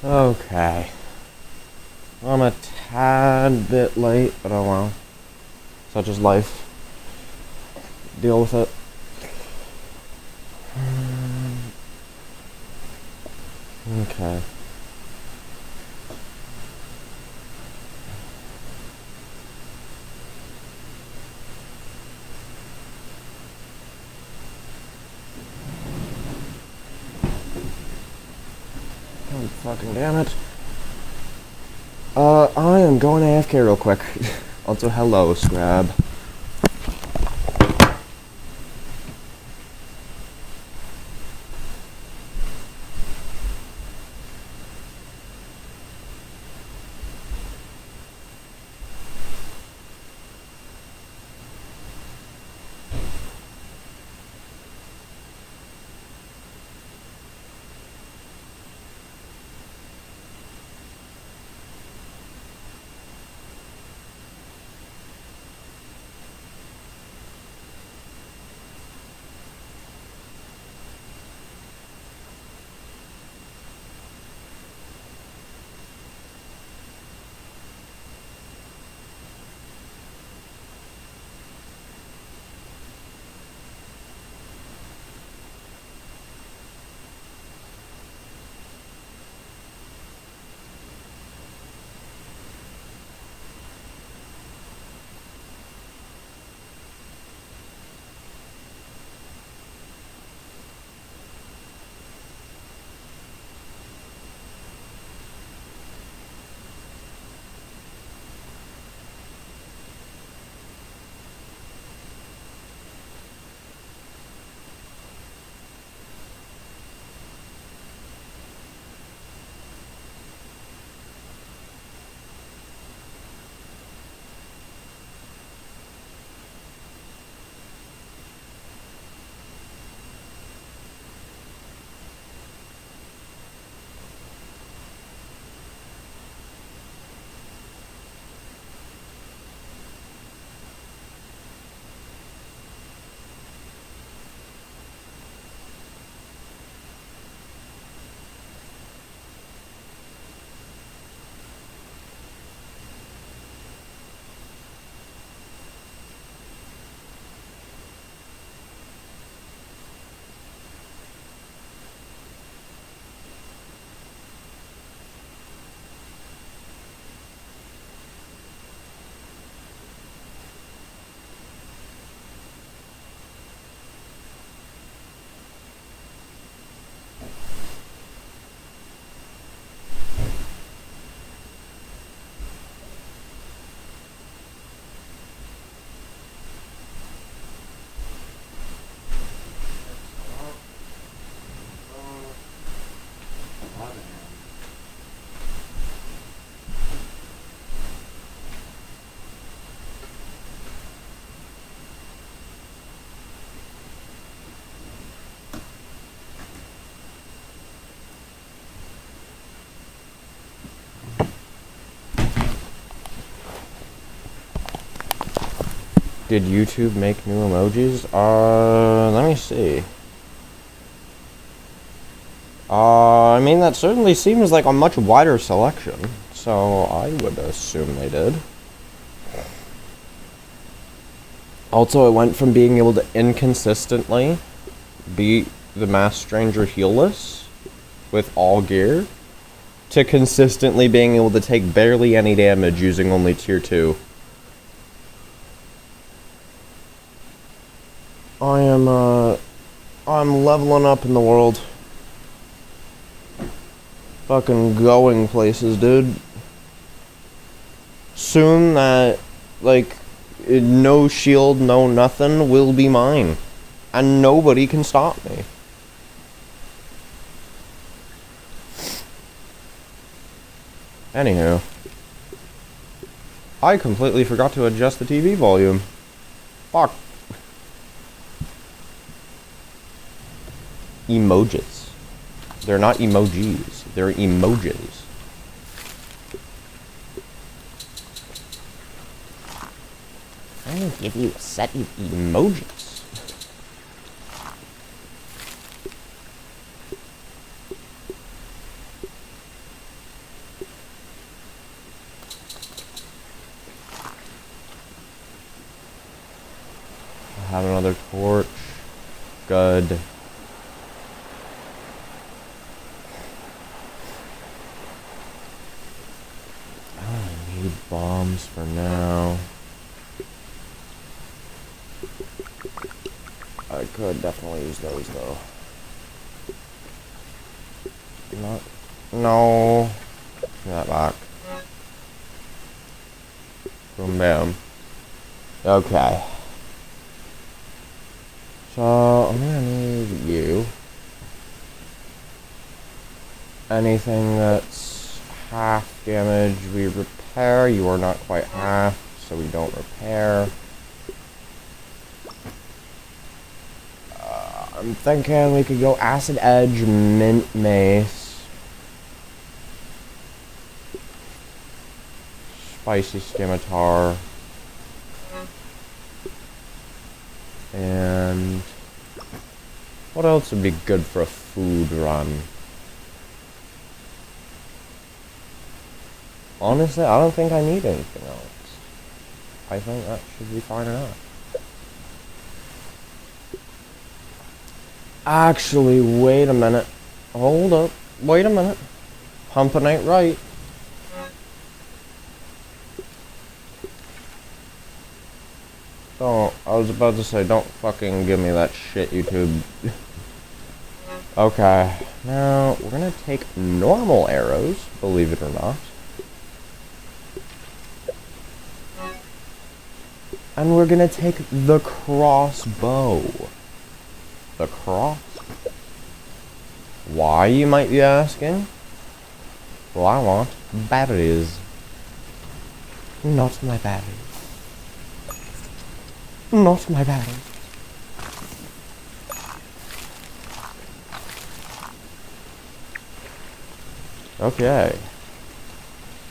Okay. I'm a tad bit late, but oh well. Such is life. Deal with it. Okay. God fucking damn it. I am going AFK real quick. Also, hello, Scrab. Did YouTube make new emojis? Let me see. I mean, that certainly seems like a much wider selection, so I would assume they did. Also, it went from being able to inconsistently beat the Mass Stranger healless with all gear to consistently being able to take barely any damage using only tier 2. I'm leveling up in the world. Fucking going places, dude. Soon that, like, no shield, no nothing will be mine. And nobody can stop me. Anywho. I completely forgot to adjust the TV volume. Fuck. Emojis. They're not emojis. They're emojis. I'm gonna give you a set of emojis. have another torch. Good. I don't need bombs for now. I could definitely use those though. Not. No. Give me that back. Boom, bam. Okay. So, I'm gonna need you. Anything that's half damage, we repair. You are not quite half, so we don't repair. I'm thinking we could go Acid Edge, Mint Mace, Spicy Scimitar, and what else would be good for a food run? Honestly, I don't think I need anything else. I think that should be fine enough. Actually, wait a minute. Hold up. Wait a minute. Pumping ain't right. Don't. I was about to say, don't fucking give me that shit, YouTube. Okay. Now, we're gonna take normal arrows, believe it or not. And we're gonna take the crossbow. The cross? Why, you might be asking? Well, I want batteries. Not my batteries. Not my batteries. Okay.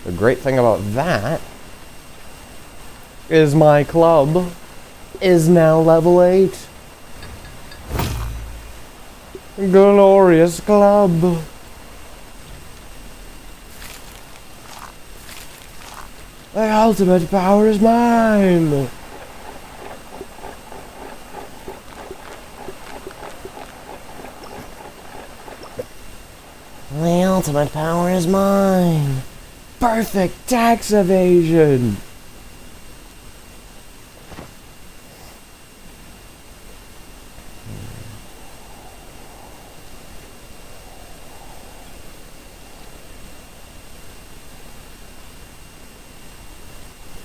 The great thing about that is my club is now level 8. Glorious club. The ultimate power is mine. The ultimate power is mine. Perfect tax evasion.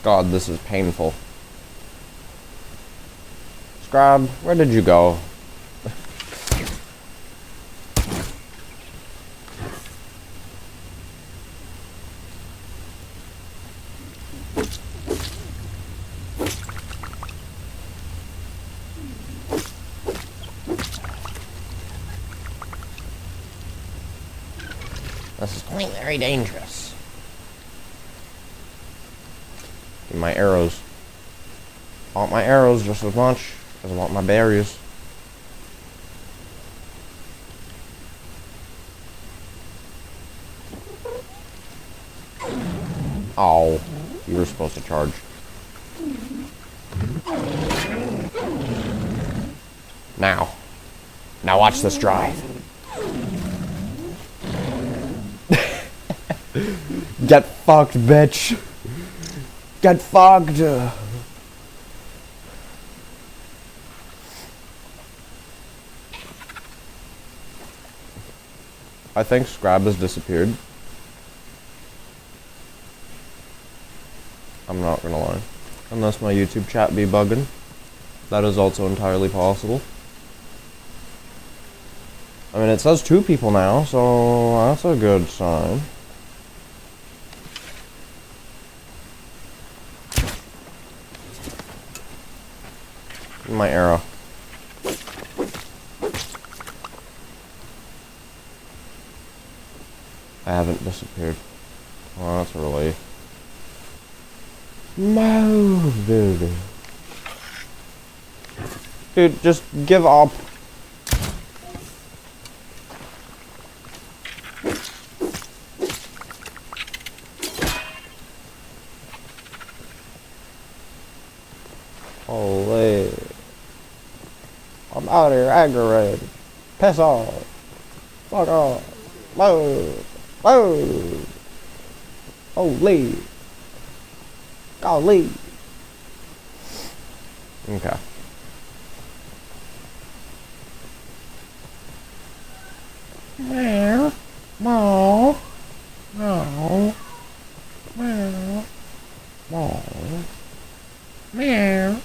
God, this is painful. Scrab, where did you go? This is quite very dangerous. My arrows. I want my arrows just as much as I want my berries. Oh, you were supposed to charge. Now. Now watch this drive. Get fucked, bitch. Get fucked. I think Scrab has disappeared. I'm not gonna lie. Unless my YouTube chat be bugging. That is also entirely possible. I mean, it says 2 people now, so that's a good sign. My arrow. I haven't disappeared. Well, that's a relief. Move, dude. Dude, just give up. Holy. out here aggravated. Piss off. Fuck off. Move. Move. Oh, leave. Go leave. Okay. Meow. Meow. Meow. Meow. Meow. Meow.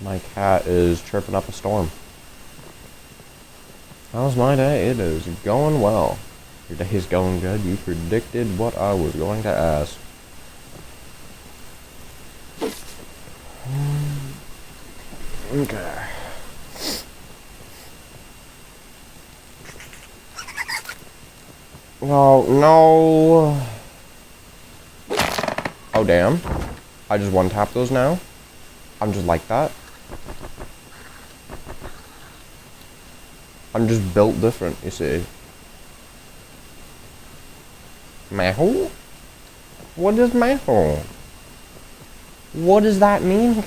My cat is chirping up a storm. How's my day? It is going well. Your day's going good. You predicted what I was going to ask. Okay. Oh, no. Oh, damn. I just one-tap those now? I'm just like that? I'm just built different, you see. Meow? What is meow? What does that mean?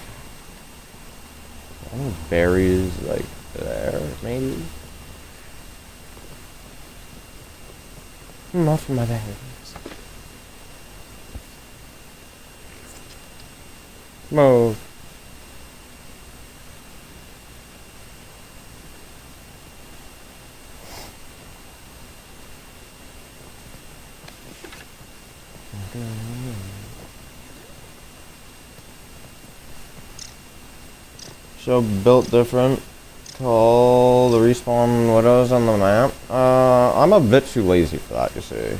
Any berries, like, there, maybe? Not for my berries. Move. So built different. Call the respawn widows on the map. I'm a bit too lazy for that, you see.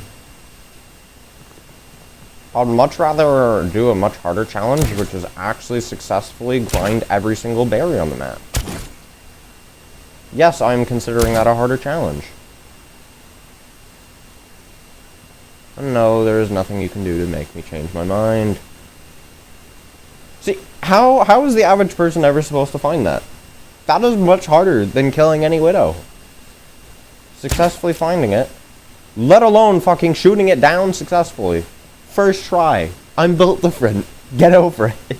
I'd much rather do a much harder challenge, which is actually successfully grind every single berry on the map. Yes, I'm considering that a harder challenge. No, there is nothing you can do to make me change my mind. See, how is the average person ever supposed to find that? That is much harder than killing any widow. Successfully finding it, let alone fucking shooting it down successfully. First try. I'm built different. Get over it.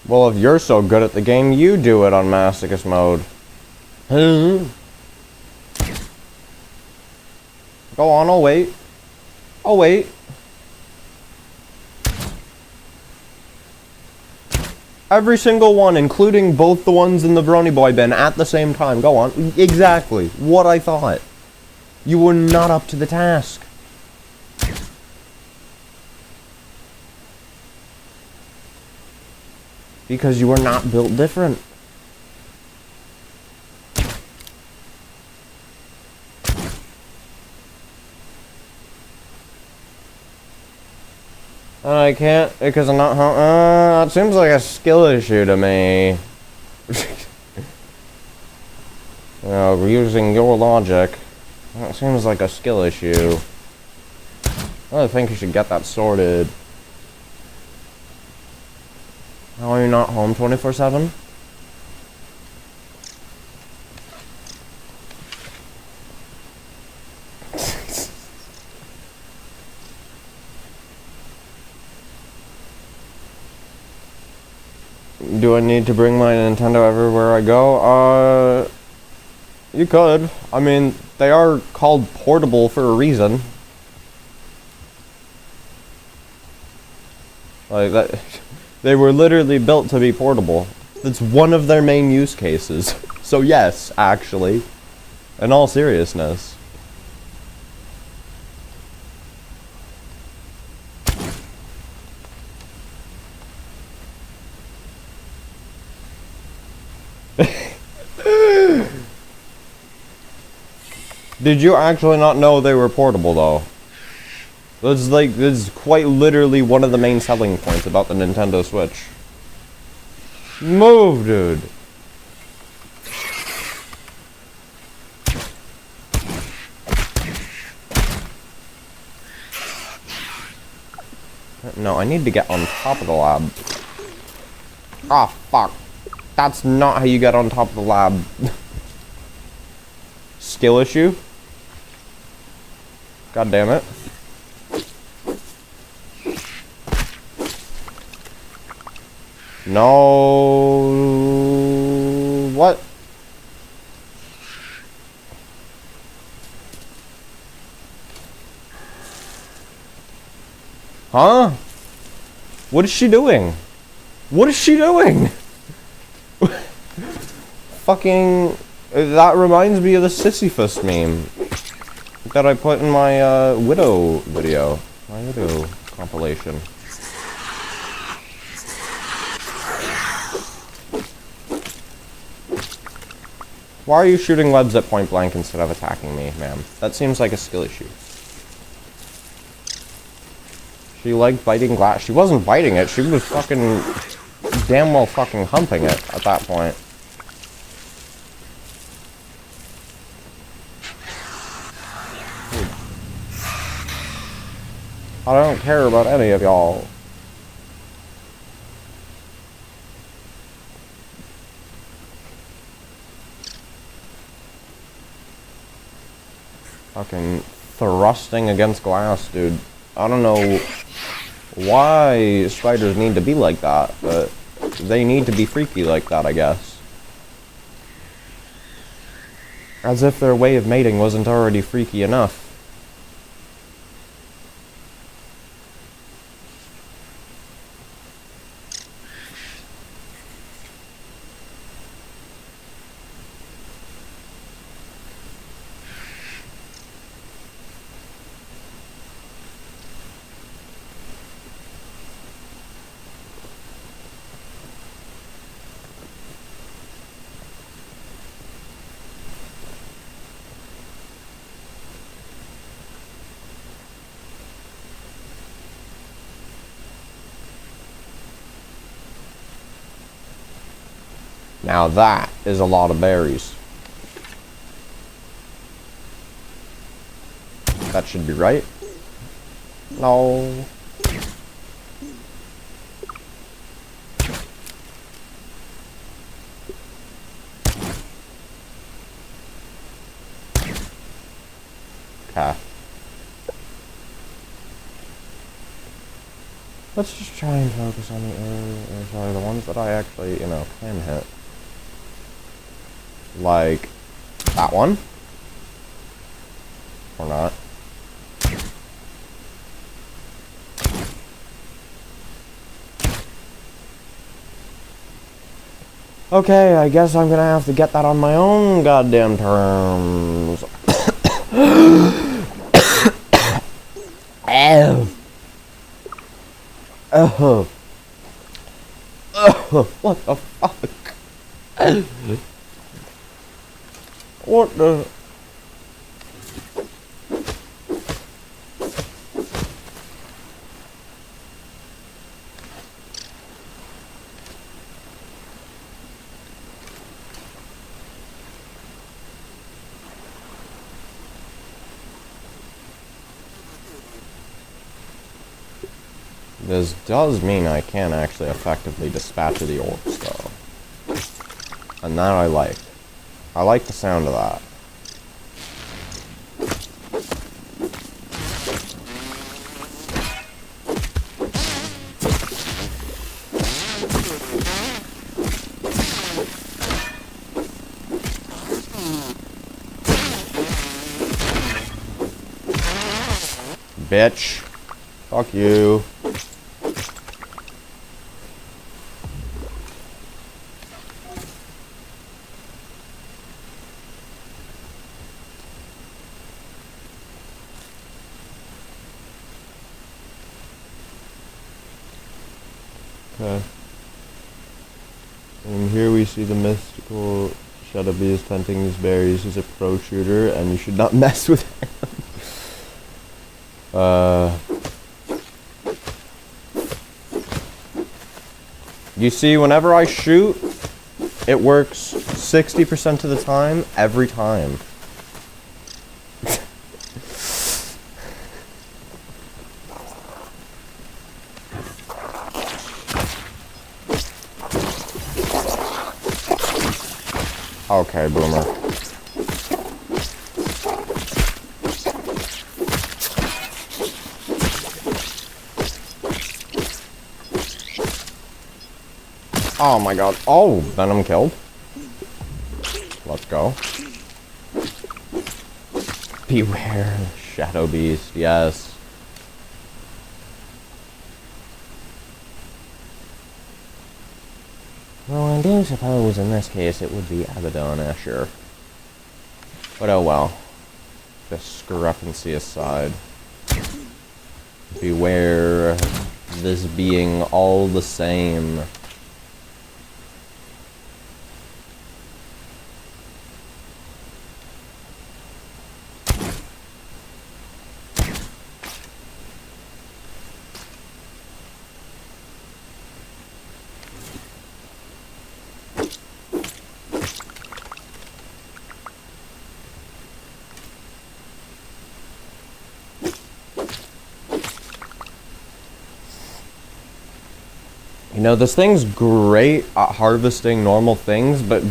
Well, if you're so good at the game, you do it on masochist mode. Go on, I'll wait. I'll wait. Every single one, including both the ones in the Brony Boy bin at the same time. Go on. Exactly. What I thought. You were not up to the task. Because you are not built different. I can't, because I'm not, it seems like a skill issue to me. Using your logic, that seems like a skill issue. I think you should get that sorted. How are you not home 24/7? Do I need to bring my Nintendo everywhere I go? You could. I mean, they are called portable for a reason. Like that. They were literally built to be portable. That's one of their main use cases. So yes, actually, in all seriousness. Did you actually not know they were portable though? That's quite literally one of the main selling points about the Nintendo Switch. Move, dude. No, I need to get on top of the lab. Ah, fuck. That's not how you get on top of the lab. Skill issue? God damn it. No. What? Huh? What is she doing? What is she doing? Fucking... That reminds me of the Sisyphus meme that I put in my Widow video. My Widow compilation. Why are you shooting webs at point blank instead of attacking me, ma'am? That seems like a skill issue. She liked biting glass. She wasn't biting it, she was fucking... damn well fucking humping it at that point. I don't care about any of y'all. Fucking thrusting against glass, dude. I don't know why spiders need to be like that, but they need to be freaky like that, I guess. As if their way of mating wasn't already freaky enough. Now that is a lot of berries. That should be right. No. Okay. Let's just try and focus on the ones that I actually, you know, can hit. Like that one. Or not. Okay, I guess I'm gonna have to get that on my own goddamn terms. Oh. Oh. What the fuck? What the... This does mean I can actually effectively dispatch of the orcs, though. And that I like. I like the sound of that. Bitch. Fuck you. Okay. And here we see the mystical Shadowbee is planting these berries. He's a pro shooter and you should not mess with him. You see, whenever I shoot, it works 60% of the time, every time. Okay, boomer. Oh my god. Oh, Venom killed. Let's go. Beware, Shadow Beast, yes. Well, I do suppose in this case it would be Abaddon Asher. But oh well. Discrepancy aside. Beware this being all the same. You know, this thing's great at harvesting normal things, but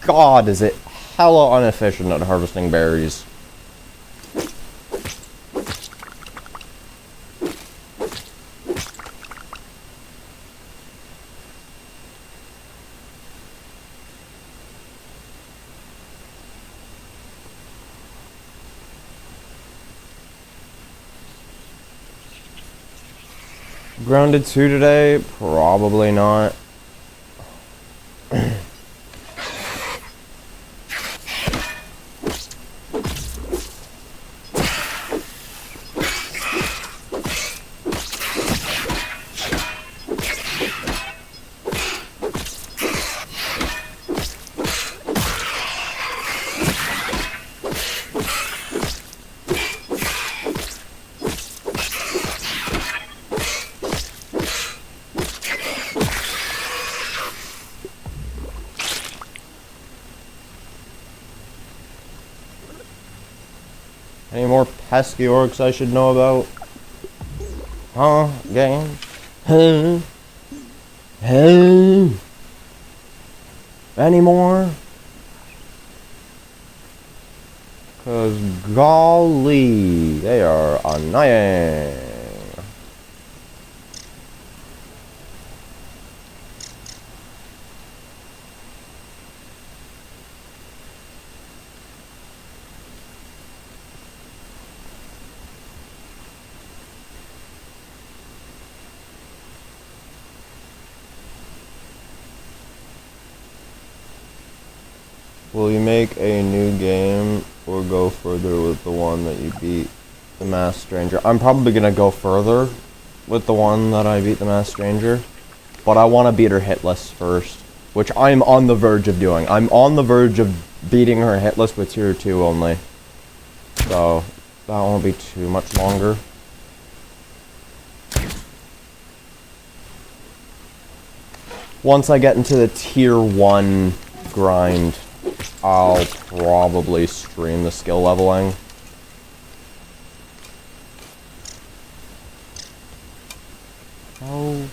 God, is it hella inefficient at harvesting berries. Grounded 2 today? Probably not. Any more pesky orcs I should know about? Huh? Game? Huh? Huh? Any more? 'Cause golly, they are annoying. Will you make a new game or go further with the one that you beat the Masked Stranger? I'm probably gonna go further with the one that I beat the Masked Stranger, but I want to beat her hitless first, which I'm on the verge of doing. I'm on the verge of beating her hitless with tier 2 only, so that won't be too much longer. Once I get into the tier 1 grind, I'll probably stream the skill leveling. Oh.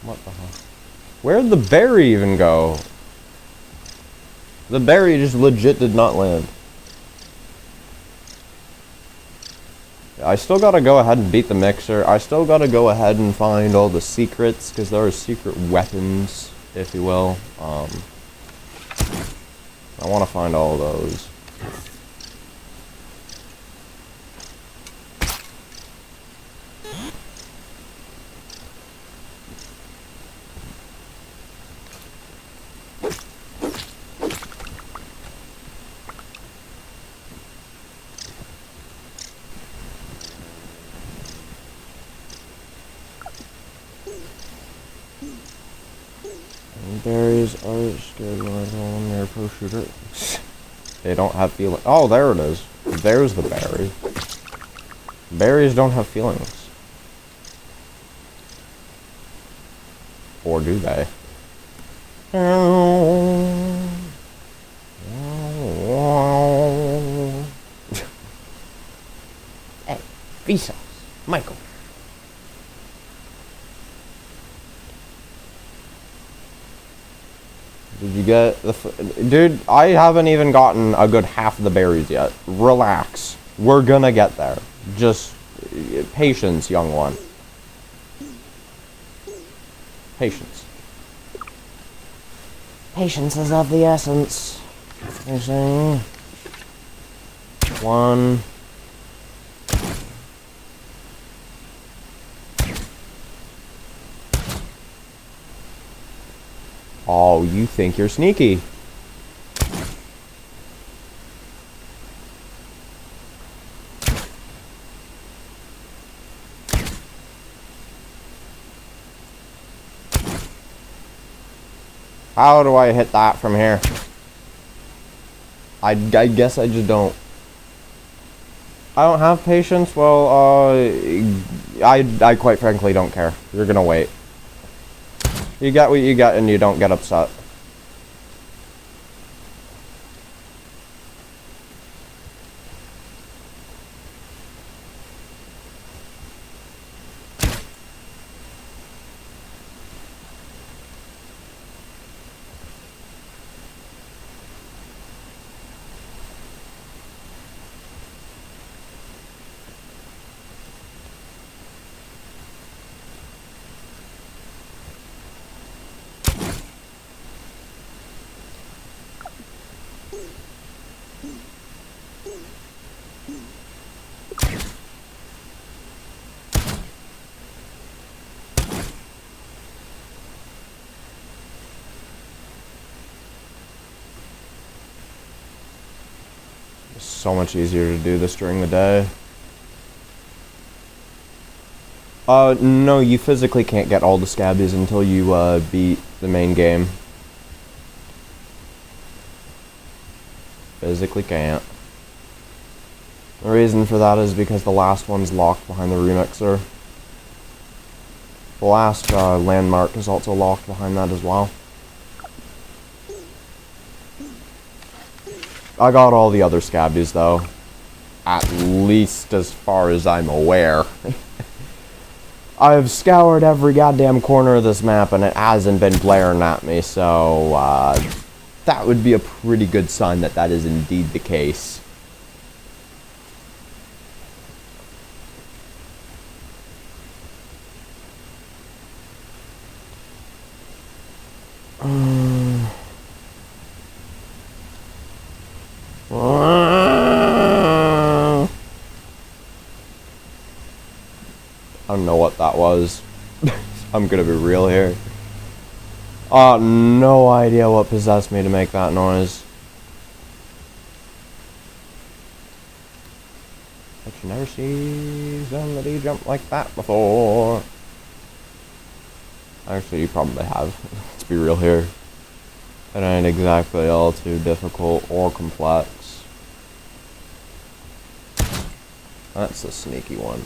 What the hell? Where'd the berry even go? The berry just legit did not land. I still gotta go ahead and beat the mixer. I still gotta go ahead and find all the secrets, because there are secret weapons, if you will. I want to find all those. Berries are scared when I call them their pro shooter. They don't have feelings. Oh, there it is. There's the berry. Berries don't have feelings. Or do they? Hey, Vsauce, Michael. Did you get the... Dude, I haven't even gotten a good half of the berries yet. Relax. We're gonna get there. Just patience, young one. Patience. Patience is of the essence. You see? One. Oh, you think you're sneaky. How do I hit that from here? I guess I just don't. I don't have patience. Well, I quite frankly don't care. You're gonna wait. You got what you got and you don't get upset. So much easier to do this during the day. No, you physically can't get all the scabbies until you, beat the main game. Physically can't. The reason for that is because the last one's locked behind the remixer. The last, landmark is also locked behind that as well. I got all the other scabbies, though. At least as far as I'm aware. I've scoured every goddamn corner of this map, and it hasn't been blaring at me, so, that would be a pretty good sign that that is indeed the case. I don't know what that was. I'm gonna be real here. No idea what possessed me to make that noise. But you never see somebody jump like that before. Actually, you probably have. Let's be real here. It ain't exactly all too difficult or complex. That's a sneaky one.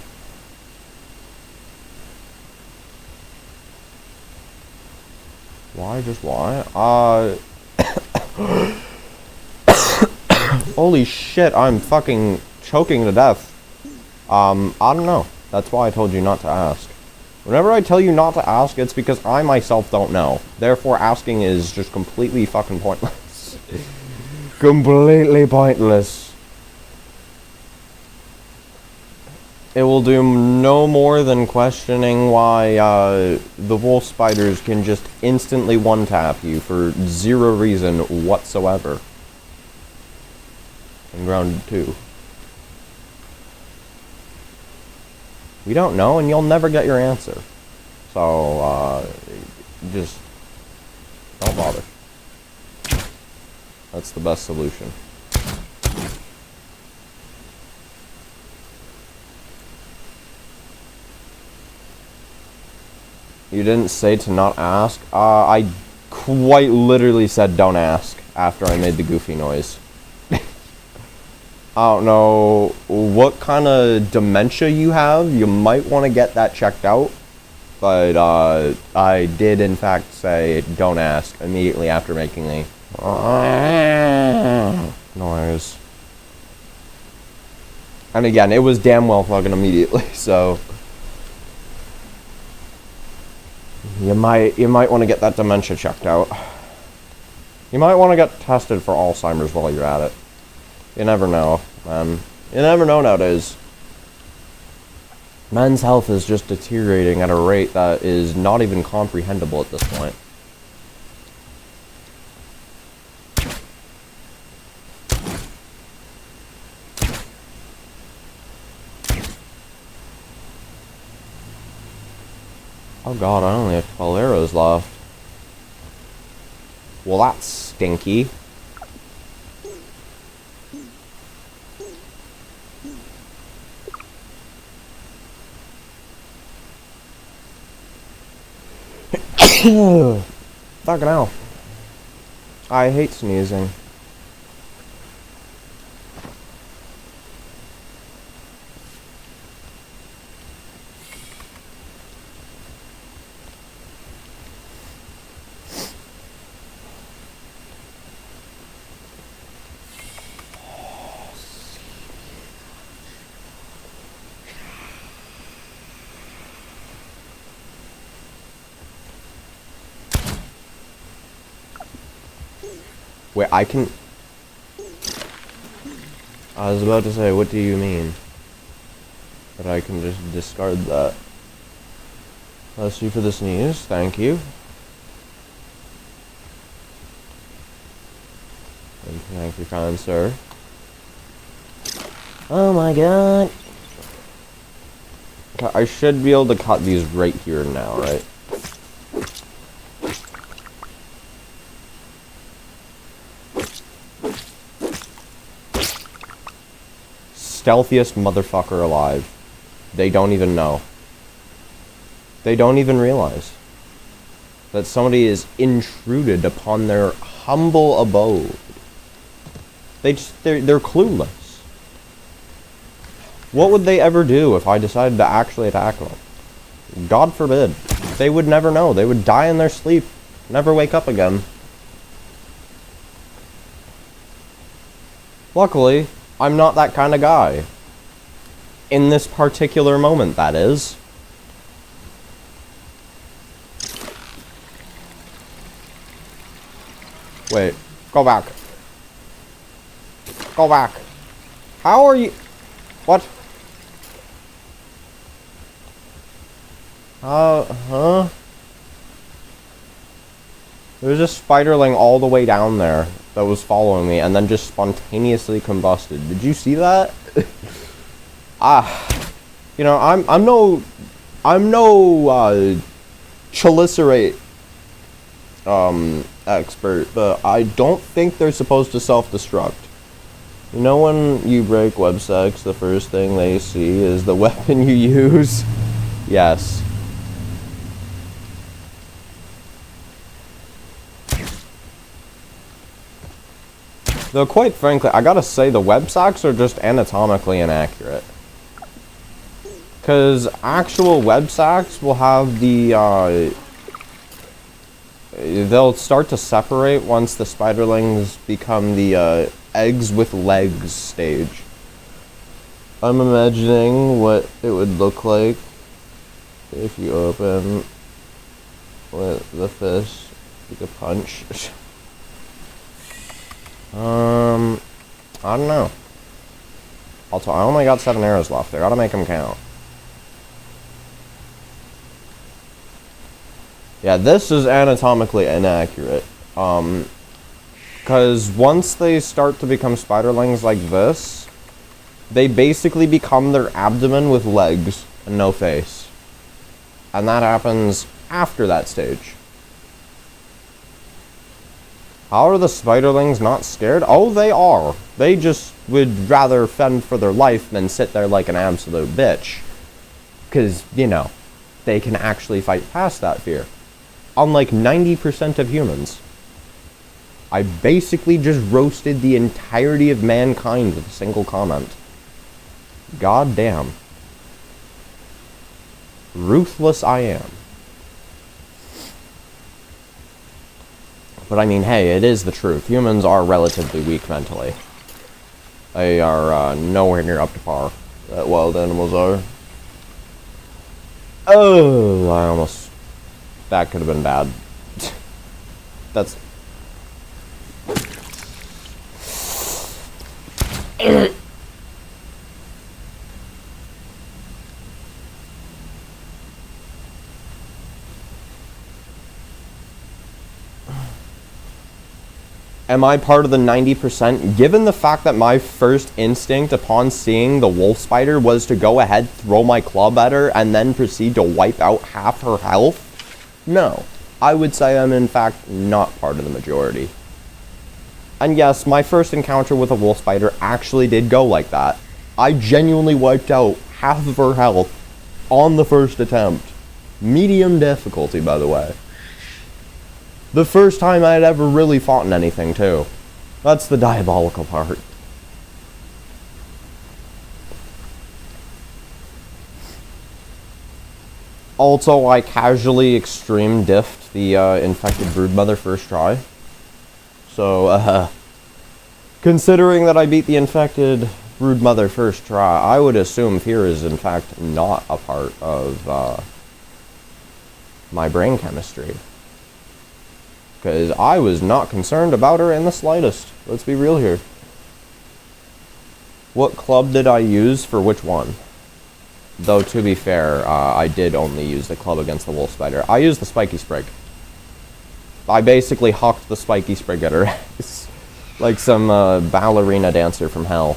Why, just why? Holy shit, I'm fucking choking to death. I don't know. That's why I told you not to ask. Whenever I tell you not to ask, it's because I myself don't know. Therefore, asking is just completely fucking pointless. Completely pointless. It will do no more than questioning why the wolf spiders can just instantly one-tap you for zero reason whatsoever. And round 2. We don't know, and you'll never get your answer. So, just don't bother. That's the best solution. You didn't say to not ask? I quite literally said don't ask after I made the goofy noise. I don't know what kind of dementia you have. You might want to get that checked out. But I did in fact say don't ask immediately after making the noise. And again, it was damn well fucking immediately, so you might want to get that dementia checked out. You might want to get tested for Alzheimer's while you're at it. You never know, man. You never know nowadays. Men's health is just deteriorating at a rate that is not even comprehensible at this point. Oh god, I only have 12 arrows left. Well, that's stinky. Fucking hell. I hate sneezing. Wait, I can... I was about to say, what do you mean? But I can just discard that. Bless you for the sneeze, thank you. And thank you, kind sir. Oh my god. Okay, I should be able to cut these right here now, right? Stealthiest motherfucker alive. They don't even know. They don't even realize that somebody is intruded upon their humble abode. They're clueless. What would they ever do if I decided to actually attack them? God forbid. They would never know. They would die in their sleep, never wake up again. Luckily, I'm not that kind of guy. In this particular moment, that is. Wait, go back. Go back. How are you? What? Huh? There's a spiderling all the way down there that was following me and then just spontaneously combusted. Did you see that? You know, I'm no chalicerate expert, but I don't think they're supposed to self-destruct. You know, when you break websects, the first thing they see is the weapon you use? Yes. Though, quite frankly, I gotta say, the websocks are just anatomically inaccurate. Because actual websocks will have the, they'll start to separate once the spiderlings become the, eggs with legs stage. I'm imagining what it would look like if you open with the fist, like a punch. I don't know. Also, I only got 7 arrows left. I gotta make them count. Yeah, this is anatomically inaccurate. Because once they start to become spiderlings like this, they basically become their abdomen with legs and no face. And that happens after that stage. How are the spiderlings not scared? Oh, they are. They just would rather fend for their life than sit there like an absolute bitch. Because, you know, they can actually fight past that fear. Unlike 90% of humans. I basically just roasted the entirety of mankind with a single comment. God damn. Ruthless I am. But I mean, hey, it is the truth. Humans are relatively weak mentally. They are nowhere near up to par that wild animals are. Oh, I almost... That could have been bad. That's... Am I part of the 90%? Given the fact that my first instinct upon seeing the wolf spider was to go ahead, throw my club at her, and then proceed to wipe out half her health? No. I would say I'm in fact not part of the majority. And yes, my first encounter with a wolf spider actually did go like that. I genuinely wiped out half of her health on the first attempt. Medium difficulty, by the way. The first time I had ever really fought in anything, too. That's the diabolical part. Also, I casually extreme diffed the infected broodmother first try. So, considering that I beat the infected broodmother first try, I would assume fear is in fact not a part of my brain chemistry. Because I was not concerned about her in the slightest. Let's be real here. What club did I use for which one? Though, to be fair, I did only use the club against the wolf spider. I used the spiky sprig. I basically hucked the spiky sprig at her. Like some ballerina dancer from hell.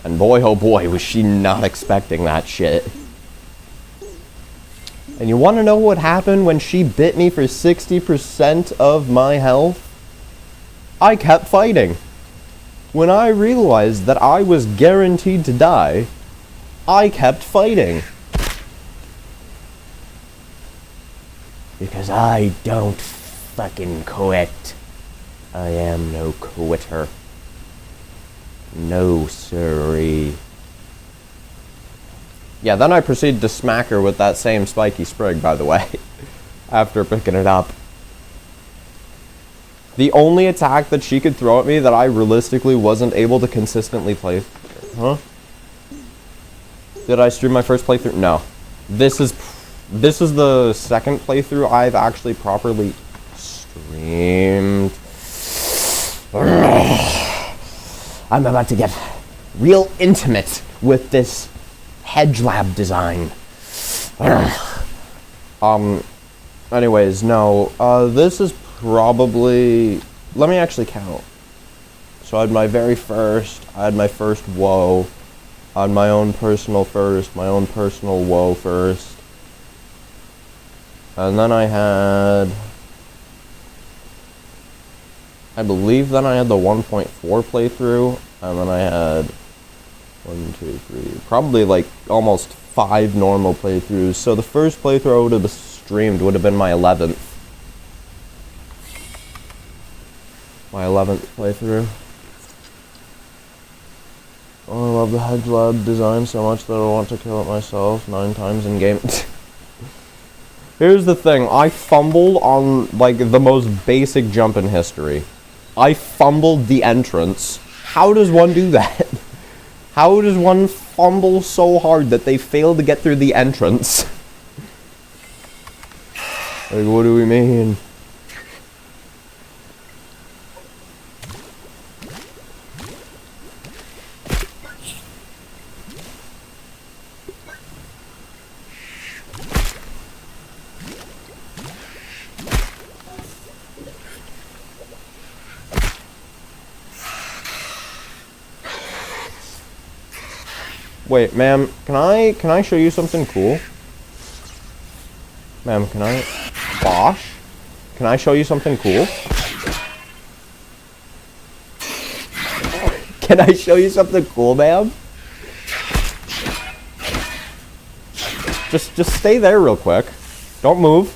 And boy, oh boy, was she not expecting that shit. And you want to know what happened when she bit me for 60% of my health? I kept fighting. When I realized that I was guaranteed to die, I kept fighting. Because I don't fucking quit. I am no quitter. No siree. Yeah, then I proceeded to smack her with that same spiky sprig, by the way, after picking it up. The only attack that she could throw at me that I realistically wasn't able to consistently play... Huh? Did I stream my first playthrough? No. This is the second playthrough I've actually properly streamed. I'm about to get real intimate with this Hedgelab design. Anyways, no. This is probably... Let me actually count. So I had my very first, I had my first woe. I had my own personal first, my own personal woe first. And then I had... I believe then I had the 1.4 playthrough, and then I had 1, 2, 3, probably like almost 5 normal playthroughs. So the first playthrough I would have streamed would have been my 11th. My 11th playthrough. Oh, I love the Hedgelab design so much that I want to kill it myself 9 times in game. Here's the thing, I fumbled on like the most basic jump in history. I fumbled the entrance. How does one do that? How does one fumble so hard that they fail to get through the entrance? Like, what do we mean? Wait, ma'am, can I show you something cool? Ma'am, can I... Bosh? Can I show you something cool? Can I show you something cool, ma'am? Just stay there real quick. Don't move.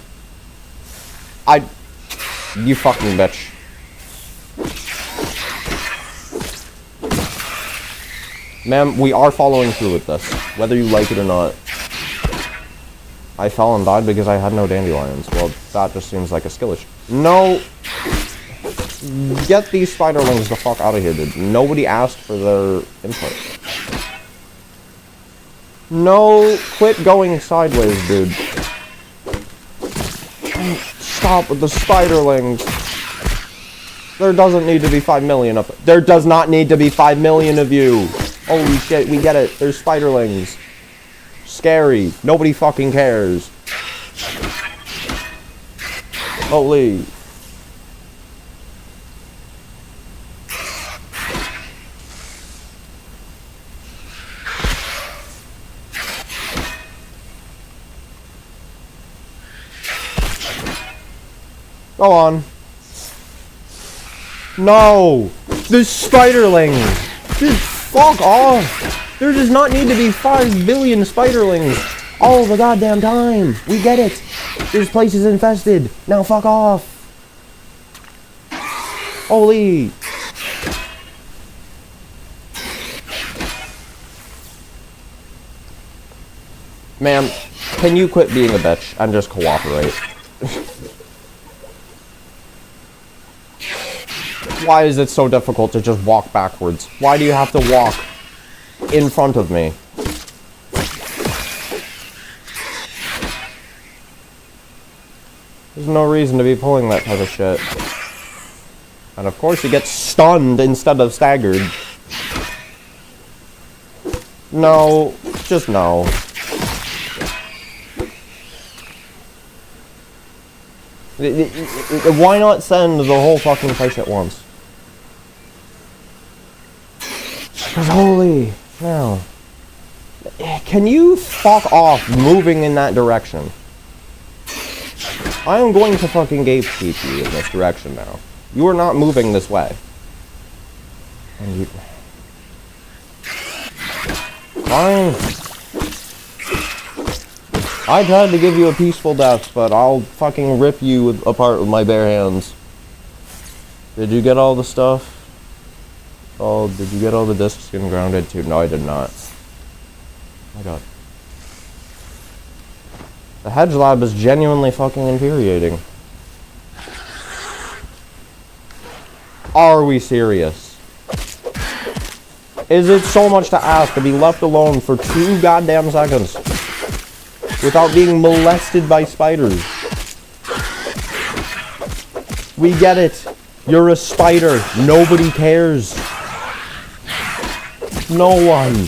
You fucking bitch. Ma'am, we are following through with this, whether you like it or not. I fell and died because I had no dandelions. Well, that just seems like a skill issue. No! Get these spiderlings the fuck out of here, dude. Nobody asked for their input. No! Quit going sideways, dude. Stop with the spiderlings. There doesn't need to be 5 million of... There does not need to be 5 million of you! Holy shit, we get it. There's spiderlings. Scary. Nobody fucking cares. Holy. Go on. No! There's spiderlings! Dude, fuck off! There does not need to be 5 billion spiderlings all the goddamn time. We get it. This place is infested. Now fuck off. Holy. Ma'am, can you quit being a bitch and just cooperate? Why is it so difficult to just walk backwards? Why do you have to walk in front of me? There's no reason to be pulling that type of shit. And of course you get stunned instead of staggered. No, just no. Why not send the whole fucking place at once? Because holy, no. Can you fuck off moving in that direction? I am going to fucking gatekeep you in this direction now. You are not moving this way. And you... Fine. I tried to give you a peaceful death, but I'll fucking rip you apart with my bare hands. Did you get all the stuff? Oh, did you get all the discs and grounded too? No, I did not. Oh my god. The Hedge Lab is genuinely fucking infuriating. Are we serious? Is it so much to ask to be left alone for 2 goddamn seconds without being molested by spiders? We get it. You're a spider. Nobody cares. No one.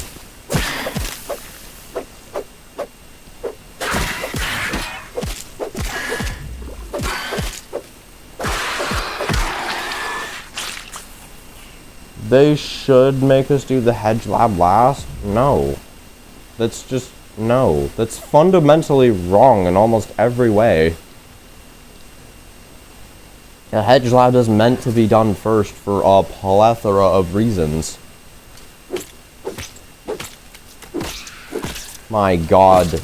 They should make us do the Hedge Lab last? No. That's just... no. That's fundamentally wrong in almost every way. The Hedge Lab is meant to be done first for a plethora of reasons. My god.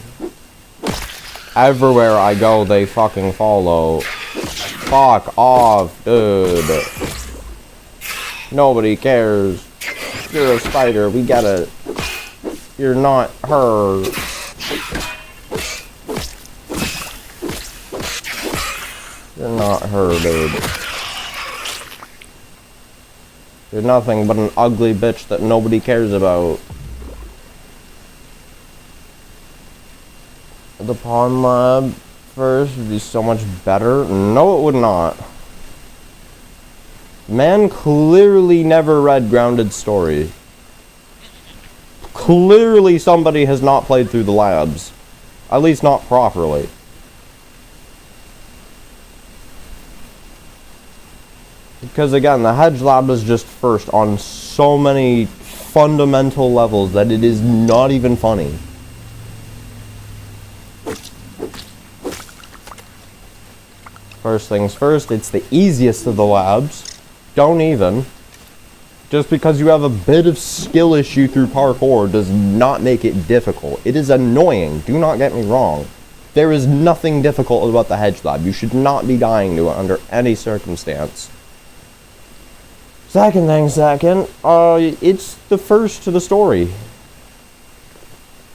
Everywhere I go, they fucking follow. Fuck off, dude. Nobody cares. You're a spider, we get it. You're not her. You're not her, dude. You're nothing but an ugly bitch that nobody cares about. The Pond Lab first would be so much better. No, it would not. Man clearly never read Grounded Story. Clearly somebody has not played through the labs. At least not properly. Because again, the Hedge Lab is just first on so many fundamental levels that it is not even funny. First things first, it's the easiest of the labs. Don't even. Just because you have a bit of skill issue through parkour does not make it difficult. It is annoying, do not get me wrong. There is nothing difficult about the Hedge Lab. You should not be dying to it under any circumstance. Second, it's the first to the story.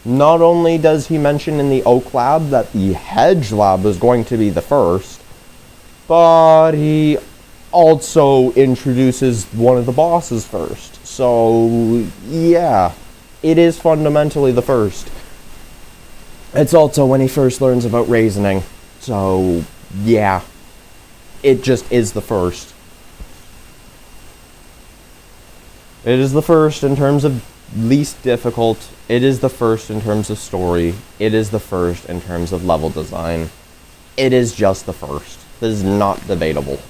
Not only does he mention in the Oak Lab that the Hedge Lab is going to be the first, but he also introduces one of the bosses first. So, yeah, it is fundamentally the first. It's also when he first learns about reasoning. So, yeah, it just is the first. It is the first in terms of least difficult. It is the first in terms of story. It is the first in terms of level design. It is just the first. This is not debatable.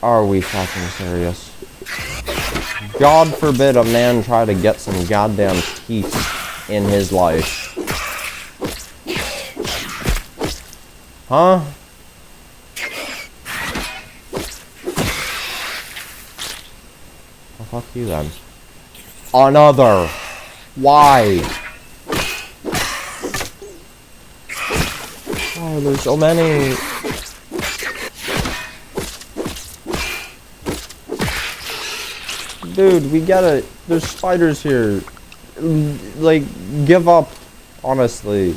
Are we fucking serious? God forbid a man try to get some goddamn peace in his life. Huh? Well, fuck you then. Another. Why? Oh, there's so many. Dude, we gotta. There's spiders here. Like, give up. Honestly.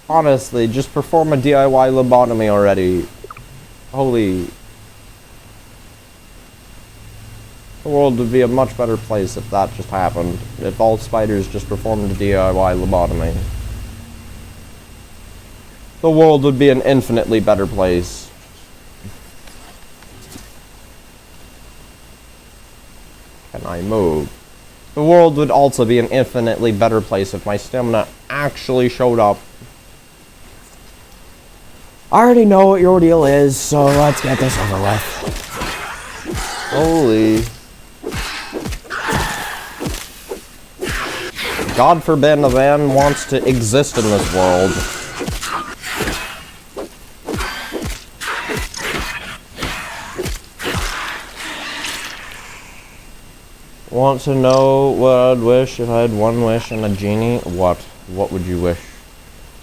Honestly, just perform a DIY lobotomy already. Holy. The world would be a much better place if that just happened. If all spiders just performed a DIY lobotomy. The world would be an infinitely better place. Can I move? The world would also be an infinitely better place if my stamina actually showed up. I already know what your deal is, so let's get this over with. Holy. God forbid a man wants to exist in this world. Want to know what I'd wish if I had one wish and a genie? What? What would you wish?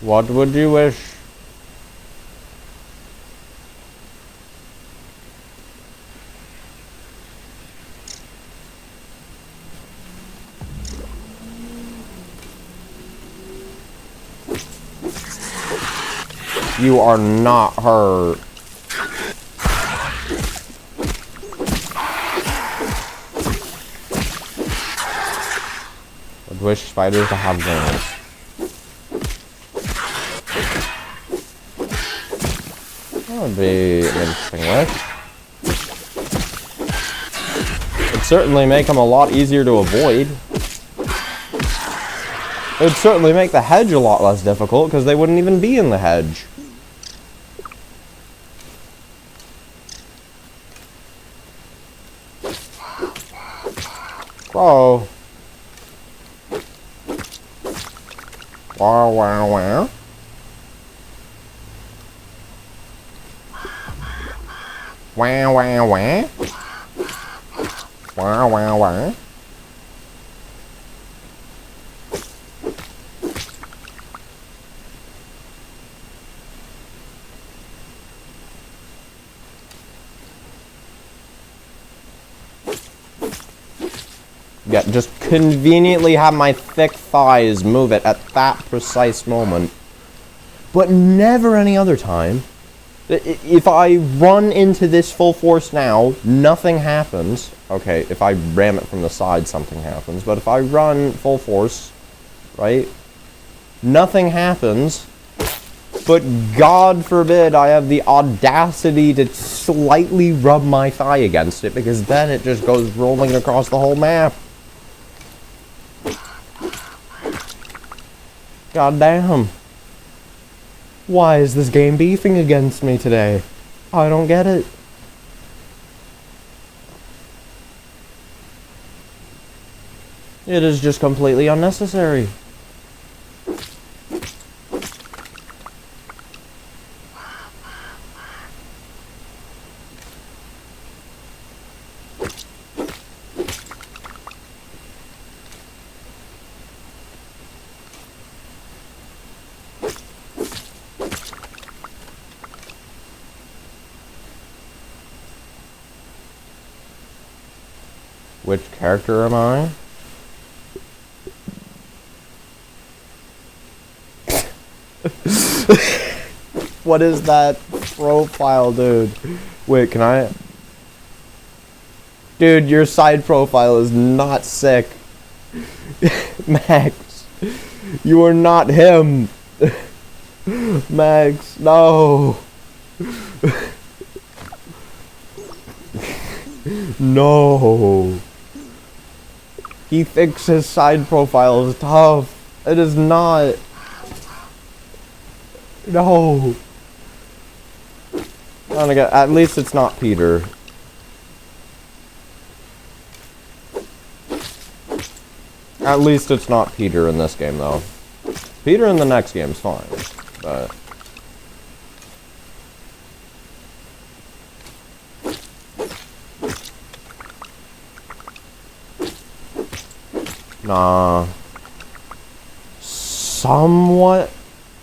What would you wish? You are not her. I'd wish spiders to have wings. That would be an interesting wish. It'd certainly make them a lot easier to avoid. It would certainly make the hedge a lot less difficult, because they wouldn't even be in the hedge. Whoa. Wow, wow, wow. Wow, wow, wow. Wow, wow, wow. Yeah, just conveniently have my thick thighs move it at that precise moment. But never any other time. If I run into this full force now, nothing happens. Okay, if I ram it from the side, something happens. But if I run full force, right, nothing happens. But God forbid I have the audacity to slightly rub my thigh against it, because then it just goes rolling across the whole map. God damn. Why is this game beefing against me today? I don't get it. It is just completely unnecessary. Which character am I? What is that profile, dude? Wait, can I? Dude, your side profile is not sick. Max, you are not him. Max, no. No. He thinks his side profile is tough. It is not. No. At least it's not Peter. At least it's not Peter in this game, though. Peter in the next game is fine, but... Nah. Somewhat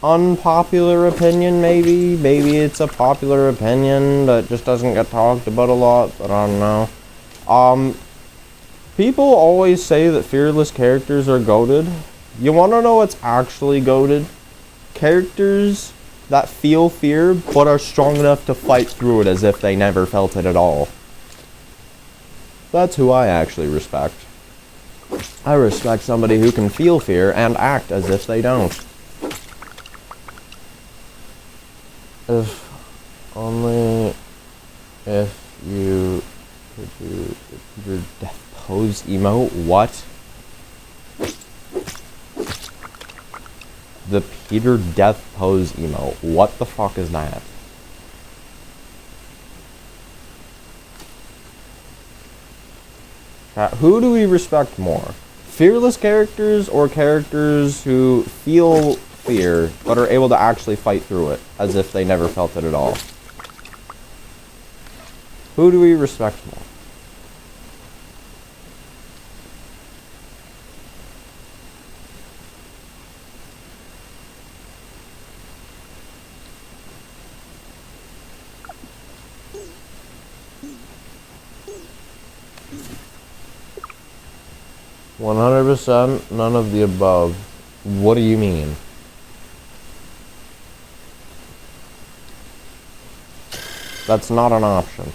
unpopular opinion, maybe? Maybe it's a popular opinion that just doesn't get talked about a lot, but I don't know. People always say that fearless characters are goated. You wanna know what's actually goated? Characters that feel fear, but are strong enough to fight through it as if they never felt it at all. That's who I actually respect. I respect somebody who can feel fear and act as if they don't. If only if you could do your death pose emote. What? The Peter death pose emote. What the fuck is that? Who do we respect more? Fearless characters or characters who feel fear but are able to actually fight through it as if they never felt it at all? Who do we respect more? 100% none of the above. What do you mean? That's not an option.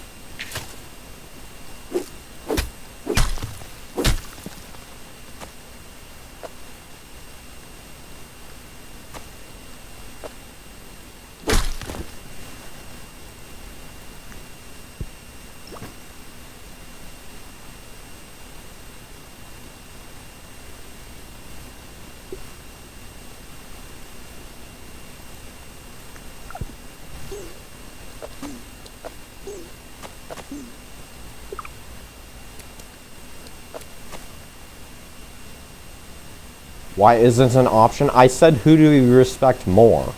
Why isn't an option? I said who do we respect more?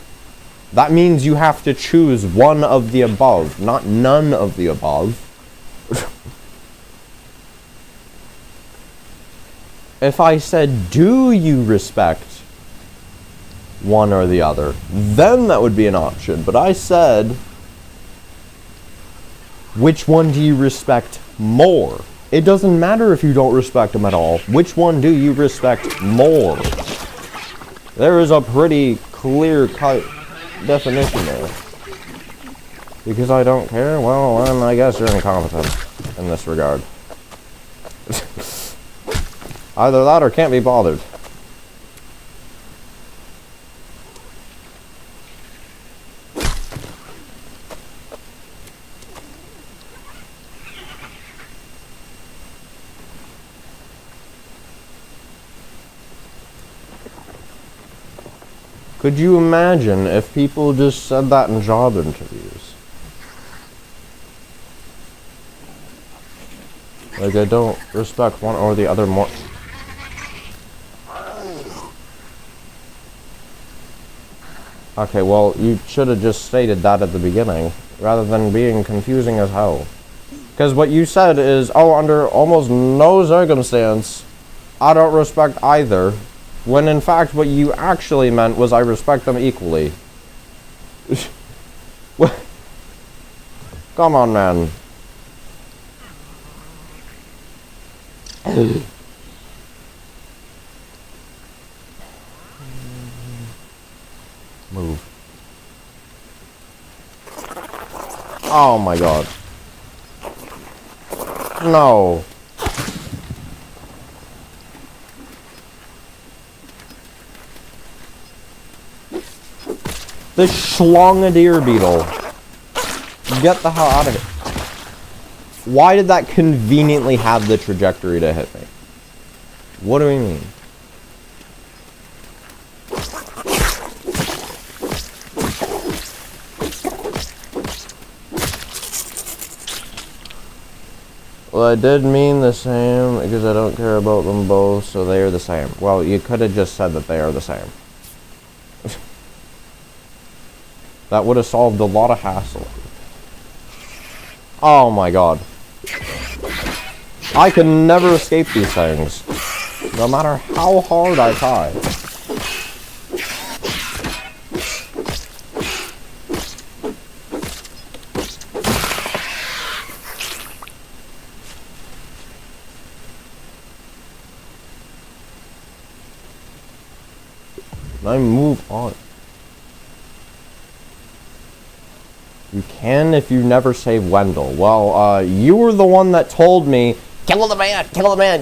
That means you have to choose one of the above, not none of the above. If I said do you respect one or the other, then that would be an option. But I said which one do you respect more? It doesn't matter if you don't respect them at all. Which one do you respect more? There is a pretty clear-cut definition there. Because I don't care? Well, then I guess you're incompetent in this regard. Either that or can't be bothered. Could you imagine if people just said that in job interviews? Like, I don't respect one or the other more. Okay, well, you should have just stated that at the beginning, rather than being confusing as hell. Because what you said is, oh, under almost no circumstance, I don't respect either. When in fact what you actually meant was I respect them equally. Come on, man. Move. Oh my god. No. The Schlongadier beetle. Get the hell out of here. Why did that conveniently have the trajectory to hit me? What do we mean? Well, I did mean the same because I don't care about them both, so they are the same. Well, you could have just said that they are the same. That would have solved a lot of hassle. Oh my god. I can never escape these things, no matter how hard I try. I move on. You can if you never save Wendell. Well, you were the one that told me, kill the man,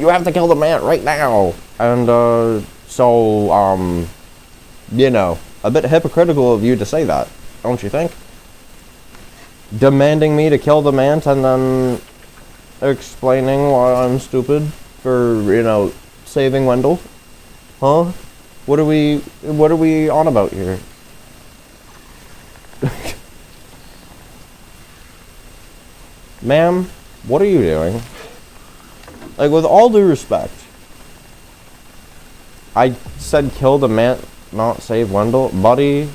you have to kill the man right now. And, you know, a bit hypocritical of you to say that, don't you think? Demanding me to kill the man and then explaining why I'm stupid for, you know, saving Wendell. Huh? What are we on about here? Ma'am, what are you doing? Like, with all due respect, I said kill the man, not save Wendell. Buddy,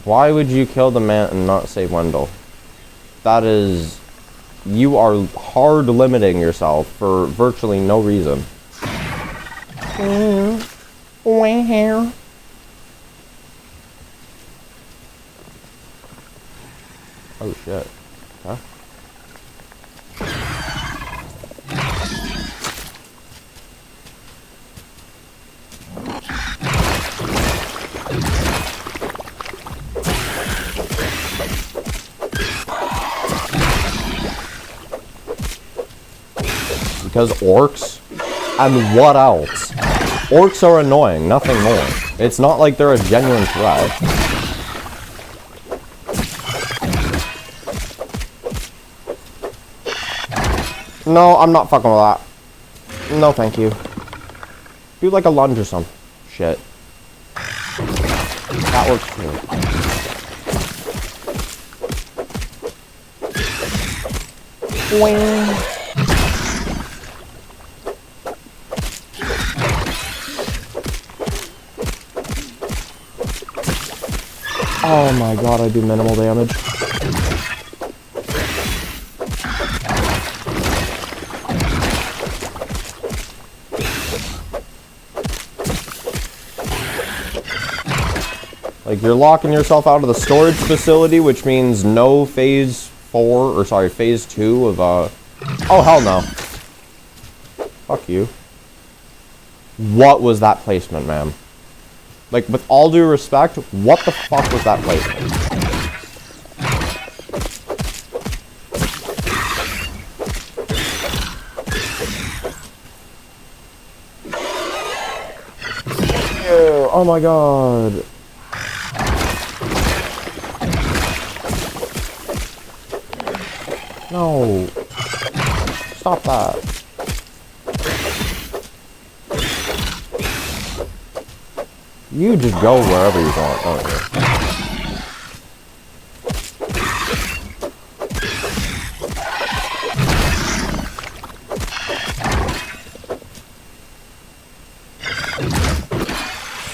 why would you kill the man and not save Wendell? That is, you are hard limiting yourself for virtually no reason. Where? Oh shit. Huh? Because orcs? And what else? Orcs are annoying, nothing more. It's not like they're a genuine threat. No, I'm not fucking with that. No, thank you. Do like a lunge or some shit. That works too. Wing. Oh my god, I do minimal damage. Like, you're locking yourself out of the storage facility, which means no phase 4, or sorry, phase 2 of, oh, hell no. Fuck you. What was that placement, ma'am? Like, with all due respect, what the fuck was that placement? Ew, oh my god. No. Stop that. You just go wherever you want. Okay.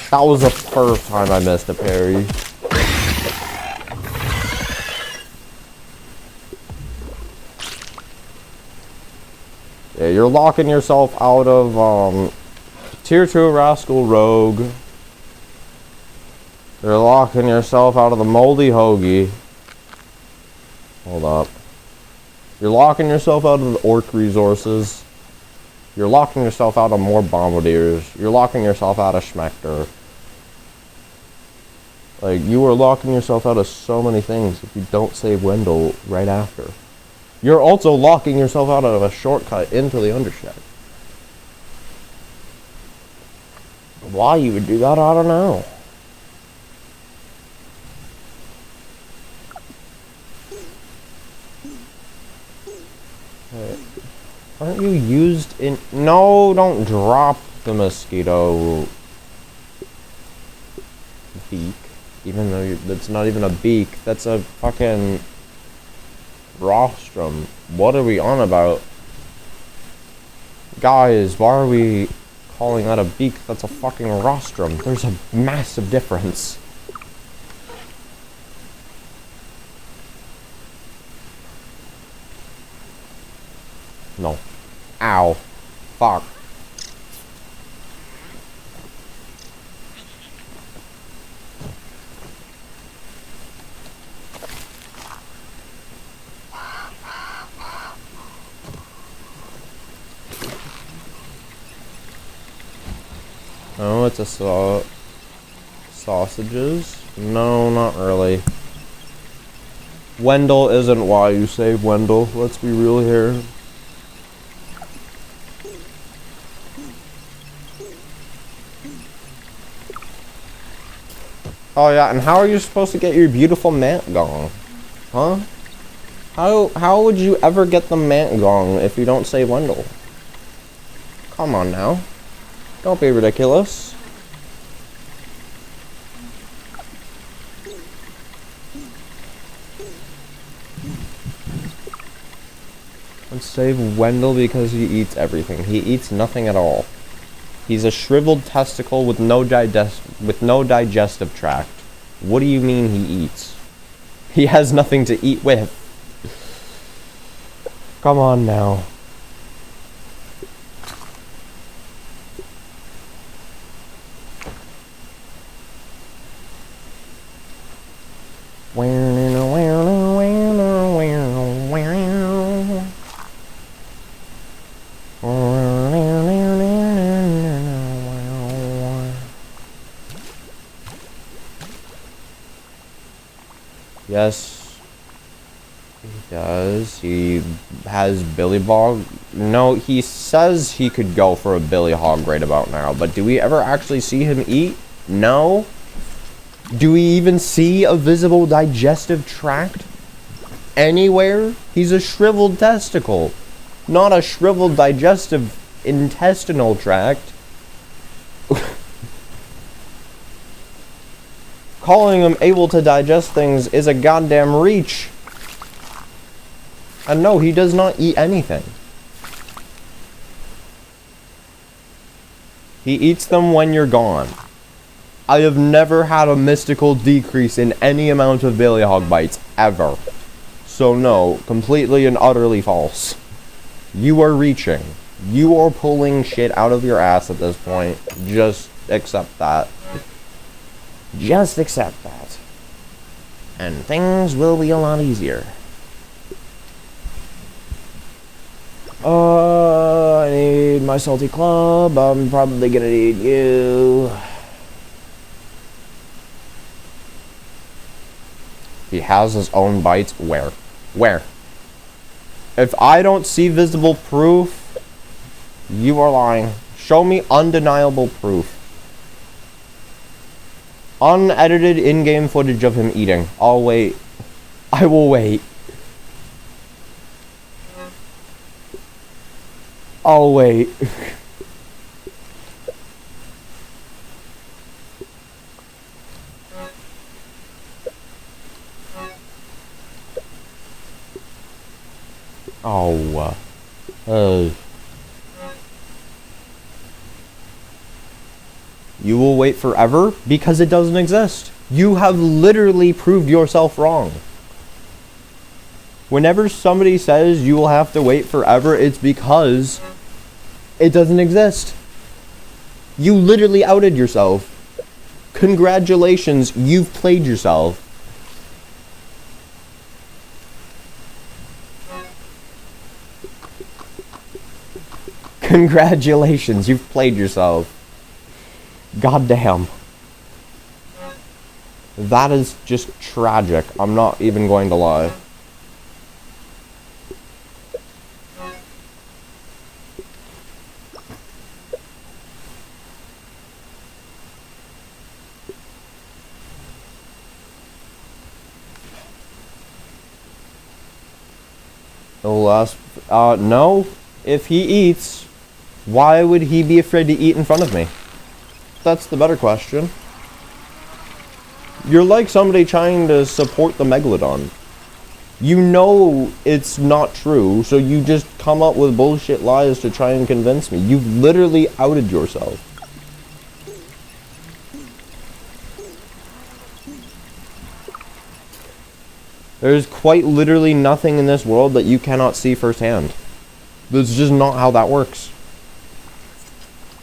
That was the first time I missed a parry. Yeah, you're locking yourself out of, Tier 2 Rascal Rogue. You're locking yourself out of the Moldy Hoagie. Hold up. You're locking yourself out of the Orc Resources. You're locking yourself out of more bombardiers. You're locking yourself out of Schmector. Like, you are locking yourself out of so many things if you don't save Wendell right after. You're also locking yourself out of a shortcut into the Undershed. Why you would do that, I don't know. Aren't you used in... No, don't drop the mosquito beak. Even though that's not even a beak. That's a fucking rostrum. What are we on about? Guys, why are we calling that a beak? That's a fucking rostrum. There's a massive difference. No. Ow. Fuck. Oh, it's a sausages? No, not really. Wendell isn't why you save Wendell. Let's be real here. Oh yeah, and how are you supposed to get your beautiful mant gong? Huh? How would you ever get the mant gong if you don't save Wendell? Come on now. Don't be ridiculous. And save Wendell because he eats everything. He eats nothing at all. He's a shriveled testicle with no digestive tract. What do you mean he eats? He has nothing to eat with. Come on now. Yes, he does. He has Billy Bog. No, he says he could go for a Billy Hog right about now, but do we ever actually see him eat? No. Do we even see a visible digestive tract anywhere? He's a shriveled testicle, not a shriveled digestive intestinal tract. Calling him able to digest things is a goddamn reach. And no, he does not eat anything. He eats them when you're gone. I have never had a mystical decrease in any amount of Billy Hog bites, ever. So no, completely and utterly false. You are reaching. You are pulling shit out of your ass at this point. Just accept that. Just accept that. And things will be a lot easier. I need my salty club. I'm probably gonna need you. He has his own bites. Where? Where? If I don't see visible proof, you are lying. Show me undeniable proof. Unedited in-game footage of him eating. I'll wait. I will wait. I'll wait. Oh. You will wait forever because it doesn't exist. You have literally proved yourself wrong. Whenever somebody says you will have to wait forever, it's because it doesn't exist. You literally outed yourself. Congratulations, you've played yourself. Congratulations, you've played yourself. God damn. That is just tragic. I'm not even going to lie. No. If he eats, why would he be afraid to eat in front of me? That's the better question. You're like somebody trying to support the Megalodon. You know it's not true, so you just come up with bullshit lies to try and convince me. You've literally outed yourself. There's quite literally nothing in this world that you cannot see firsthand. That's just not how that works.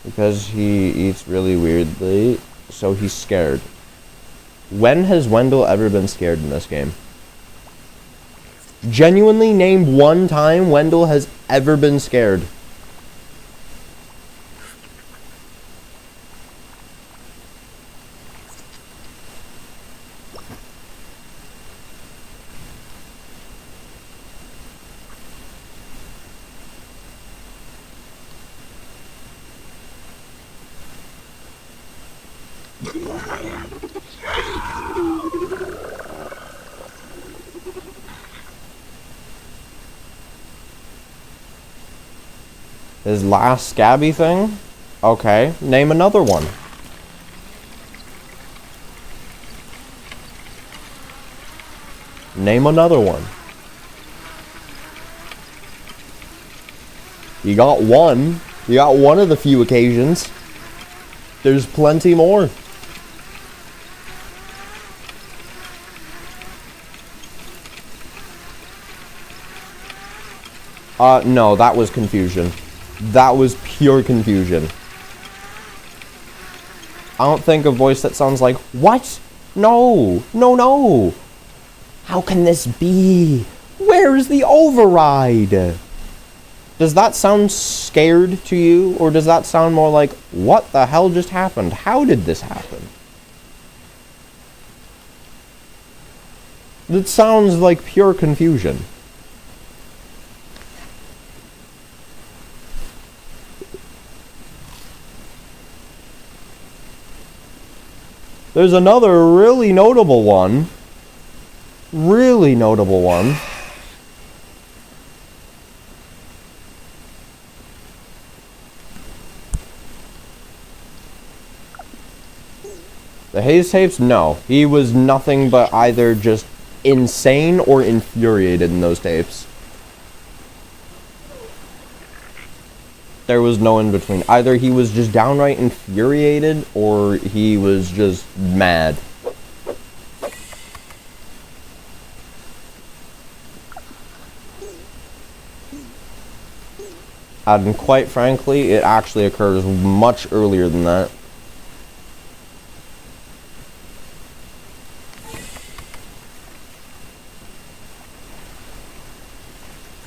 Because he eats really weirdly, so he's scared. When has Wendell ever been scared in this game? Genuinely name one time Wendell has ever been scared. His last scabby thing? Okay, name another one. Name another one. You got one. You got one of the few occasions. There's plenty more. No, that was confusion. That was pure confusion. I don't think a voice that sounds like, what? No, no, no. How can this be? Where is the override? Does that sound scared to you? Or does that sound more like, what the hell just happened? How did this happen? It sounds like pure confusion. There's another really notable one. Really notable one. The Hayes tapes? No. He was nothing but either just insane or infuriated in those tapes. There was no in between. Either he was just downright infuriated or he was just mad. And quite frankly, it actually occurs much earlier than that.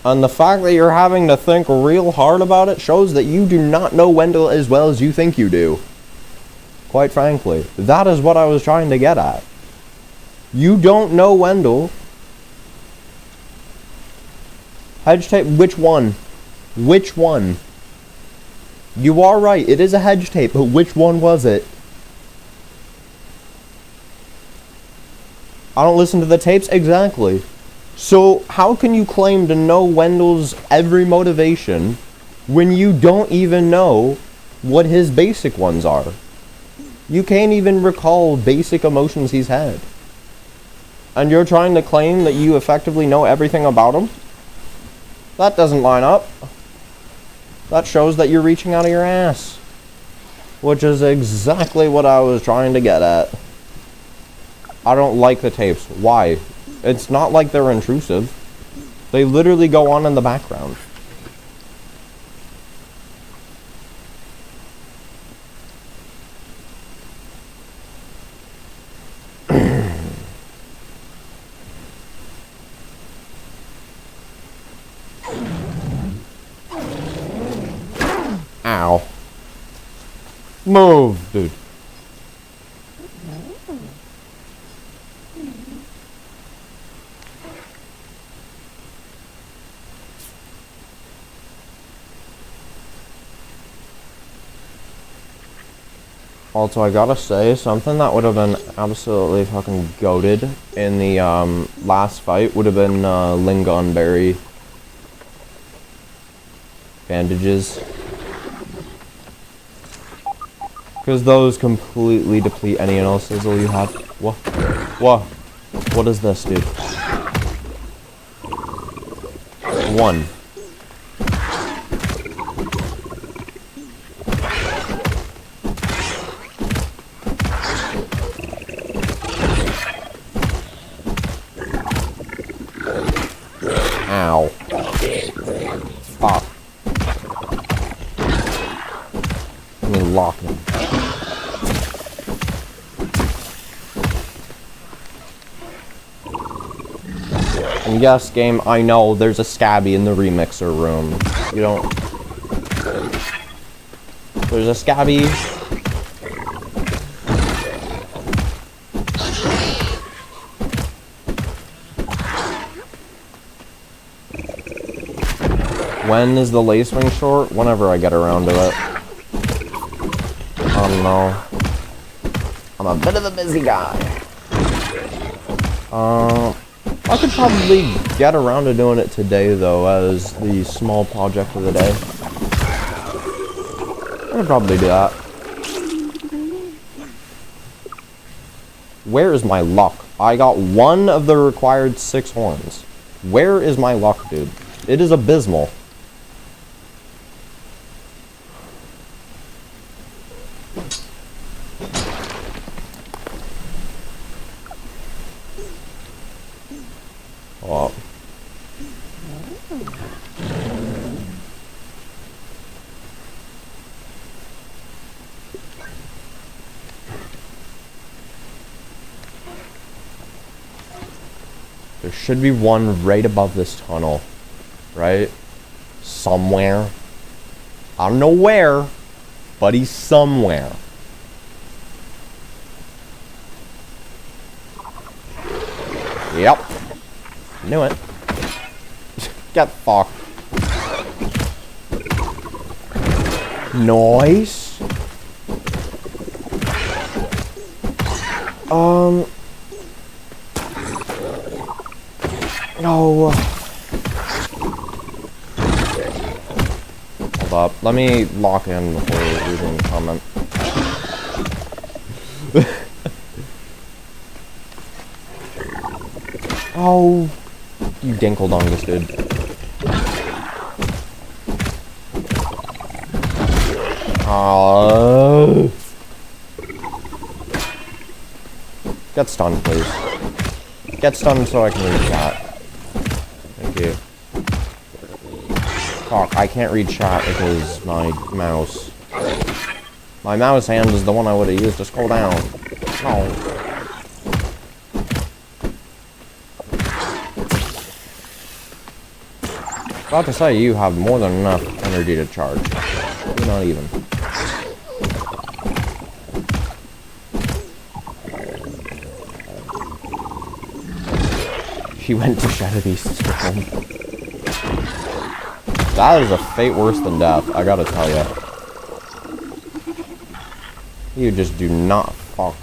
And the fact that you're having to think real hard about it shows that you do not know Wendell as well as you think you do. Quite frankly, that is what I was trying to get at. You don't know Wendell. Hedge tape, which one? Which one? You are right, it is a hedge tape, but which one was it? I don't listen to the tapes? Exactly. So, how can you claim to know Wendell's every motivation when you don't even know what his basic ones are? You can't even recall basic emotions he's had. And you're trying to claim that you effectively know everything about him? That doesn't line up. That shows that you're reaching out of your ass. Which is exactly what I was trying to get at. I don't like the tapes. Why? It's not like they're intrusive. They literally go on in the background. Move, dude. Also, I gotta say, something that would have been absolutely fucking goated in the last fight would have been Lingonberry bandages. Because those completely deplete any NL sizzle you have. What? What? What is this, dude? One. Ow. Fuck. Let me lock him. And yes, game, I know there's a Scabby in the remixer room. You don't... There's a Scabby. When is the Lacewing short? Whenever I get around to it. I don't know. I'm a bit of a busy guy. I could probably get around to doing it today, though, as the small project of the day. I could probably do that. Where is my luck? I got one of the required 6 horns. Where is my luck, dude? It is abysmal. Oh. There should be one right above this tunnel, right? Somewhere. I don't know where, but he's somewhere. Yep. Knew it. Get fucked. Nice. No. Hold up. Let me lock in before reading the comment. Oh. You dinkledongus, dude. Get stunned, please. Get stunned so I can read chat. Thank you. Fuck, I can't read chat because my mouse. My mouse hand is the one I would have used to scroll down. No. About to say, you have more than enough energy to charge. You're not even. She went to Shadow Beast's home. That is a fate worse than death, I gotta tell ya. You just do not fuck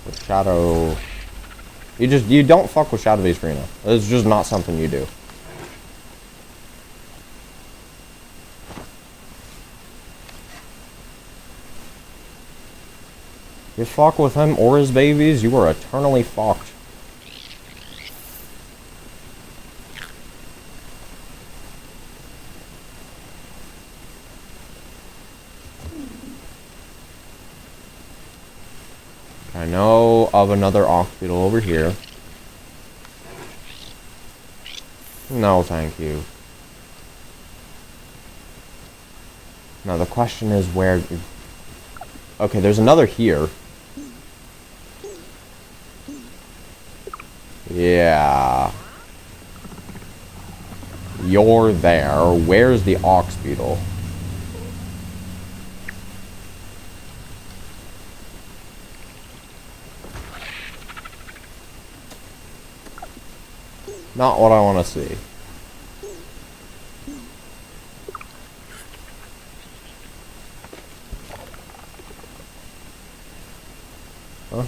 with Shadow... You don't fuck with Shadow Beast Arena. It's just not something you do. You fuck with him or his babies, you are eternally fucked. I know of another ox beetle over here. No, thank you. Now the question is where... Okay, there's another here. Yeah. You're there. Where's the ox beetle? Not what I want to see. Huh?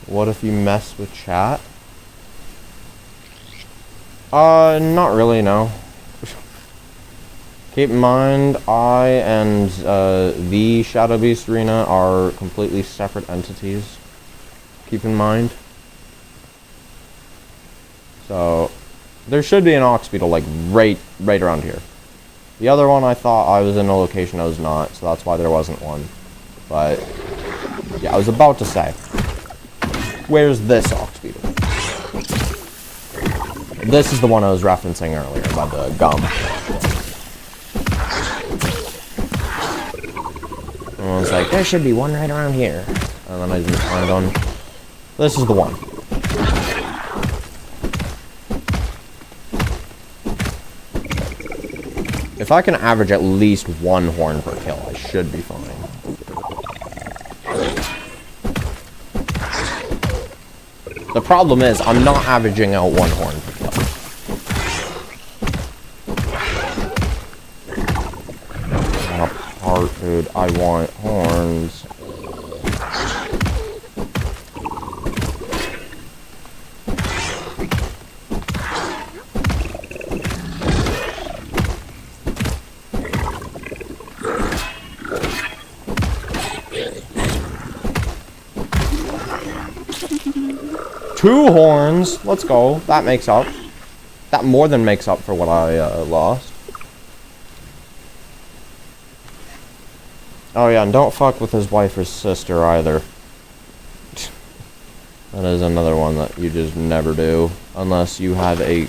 What if you mess with chat? Not really, no. Keep in mind, I and the Shadow Beast Arena are completely separate entities. Keep in mind. So, there should be an Ox Beetle, like, right around here. The other one, I thought I was in a location I was not, so that's why there wasn't one. But, yeah, I was about to say, where's this Ox Beetle? This is the one I was referencing earlier, about the gum. And I was like, there should be one right around here. And then I didn't find one. This is the one. If I can average at least one horn per kill, I should be fine. The problem is, I'm not averaging out one horn per kill. Oh, dude, I want horns. Two horns. Let's go. That makes up. That more than makes up for what I lost. Oh yeah, and don't fuck with his wife or sister either. That is another one that you just never do. Unless you have a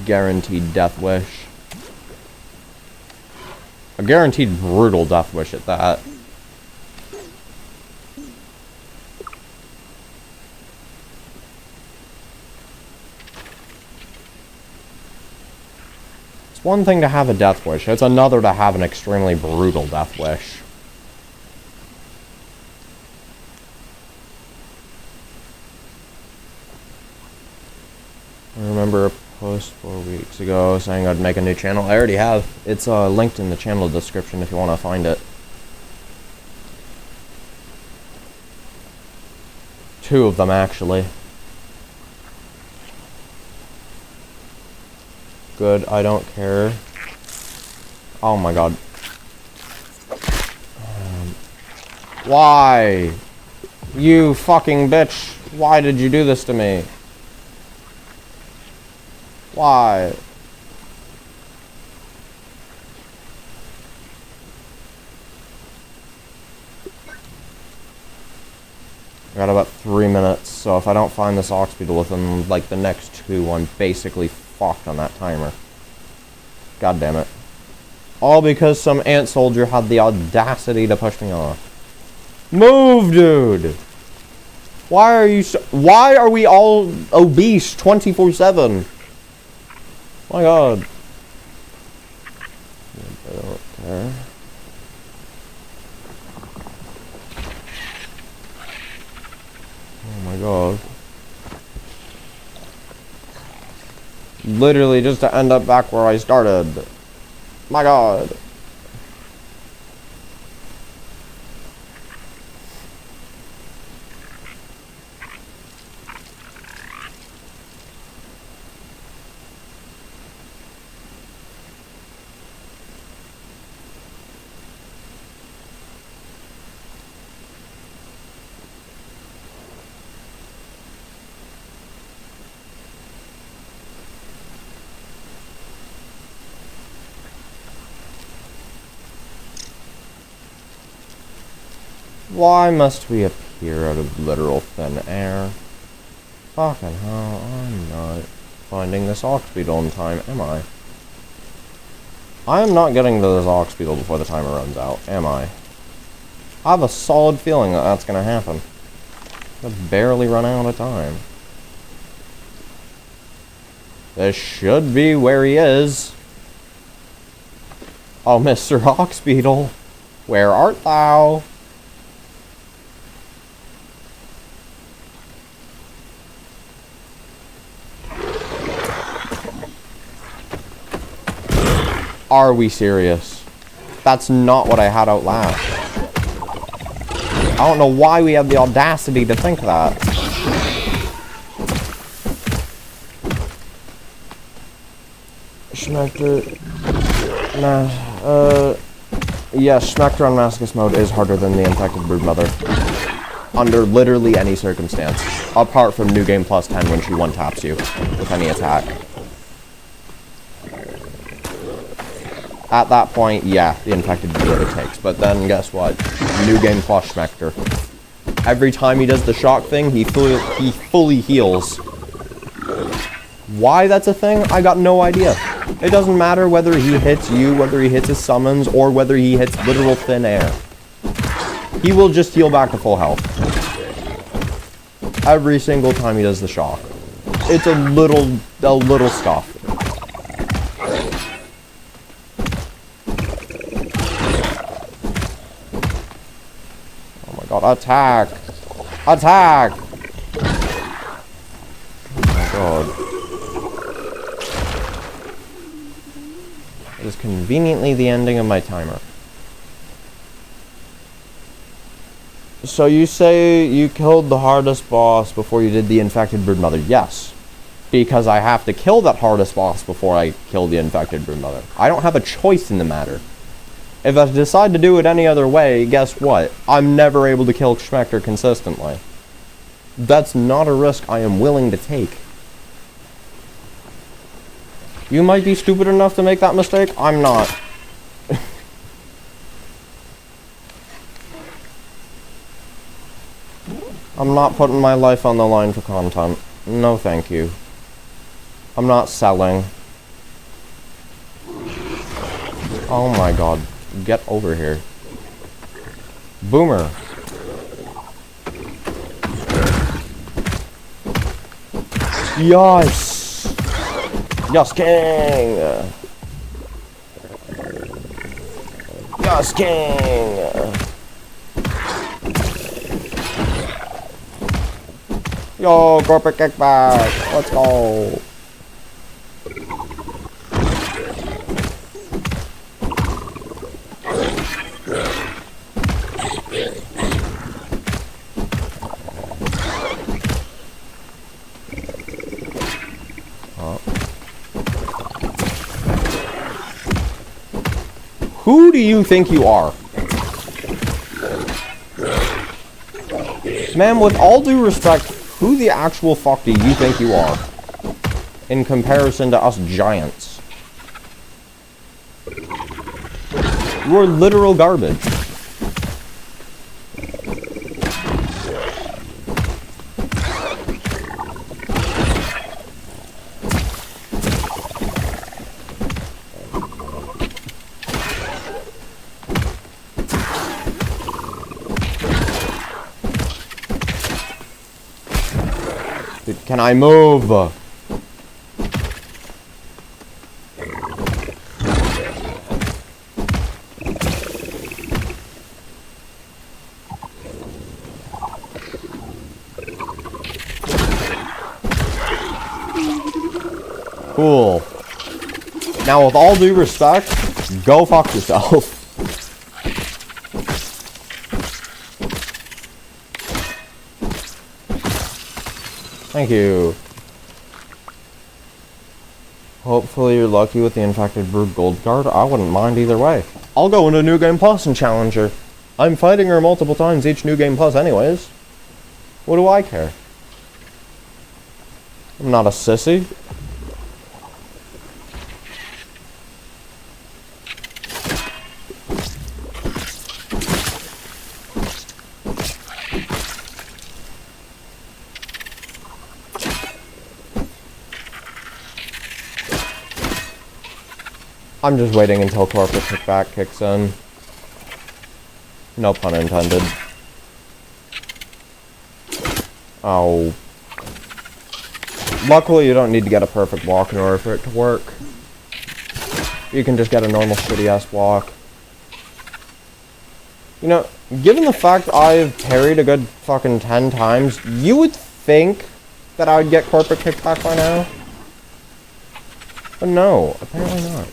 guaranteed death wish. A guaranteed brutal death wish at that. It's one thing to have a death wish, it's another to have an extremely brutal death wish. I remember a post 4 weeks ago saying I'd make a new channel. I already have. It's linked in the channel description if you want to find it. 2 of them, actually. Good, I don't care. Oh my god. Why? You fucking bitch. Why did you do this to me? Why? I got about 3 minutes, so if I don't find this Ox Beetle within, like, the next 2, I'm basically fucked on that timer. God damn it. All because some ant soldier had the audacity to push me off. Move, dude! Why are we all obese 24/7? My god. I don't care. Oh my god. Literally just to end up back where I started. My god. Why must we appear out of literal thin air? Fucking hell, I'm not finding this Ox Beetle in time, am I? I am not getting to this Ox Beetle before the timer runs out, am I? I have a solid feeling that that's gonna happen. I've barely run out of time. This should be where he is. Oh, Mr. Ox Beetle, where art thou? Are we serious? That's not what I had out loud. I don't know why we have the audacity to think that. Schmecter... Nah, yes, Schmecter on Masochist mode is harder than the Infected Broodmother. Under literally any circumstance. Apart from New Game Plus 10 when she one-taps you with any attack. At that point, yeah, the Infected Broodmother takes. But then, guess what? New Game Plus Schmecter. Every time he does the shock thing, he fully heals. Why that's a thing? I got no idea. It doesn't matter whether he hits you, whether he hits his summons, or whether he hits literal thin air. He will just heal back to full health. Every single time he does the shock. It's a little stuff. Oh my god, attack! Attack! Oh my god. It is conveniently the ending of my timer. So you say you killed the hardest boss before you did the Infected Broodmother? Yes. Because I have to kill that hardest boss before I kill the Infected Broodmother. I don't have a choice in the matter. If I decide to do it any other way, guess what? I'm never able to kill Schmecter consistently. That's not a risk I am willing to take. You might be stupid enough to make that mistake. I'm not. I'm not putting my life on the line for content. No, thank you. I'm not selling. Oh my god. Get over here. Boomer. Yes! Yes, King! Yes, King! Yo, corporate kickback! Let's go! Who do you think you are? Man, with all due respect, who the actual fuck do you think you are? In comparison to us giants. You are literal garbage. Dude, can I move? Cool. Now, with all due respect, go fuck yourself. Thank you. Hopefully you're lucky with the Infected Brood Gold card. I wouldn't mind either way. I'll go into New Game Plus and challenge her. I'm fighting her multiple times each New Game Plus anyways. What do I care? I'm not a sissy. I'm just waiting until corporate kickback kicks in. No pun intended. Oh. Luckily, you don't need to get a perfect walk in order for it to work. You can just get a normal shitty-ass walk. You know, given the fact I've parried a good fucking 10 times, you would think that I would get corporate kickback by now. But no, apparently not.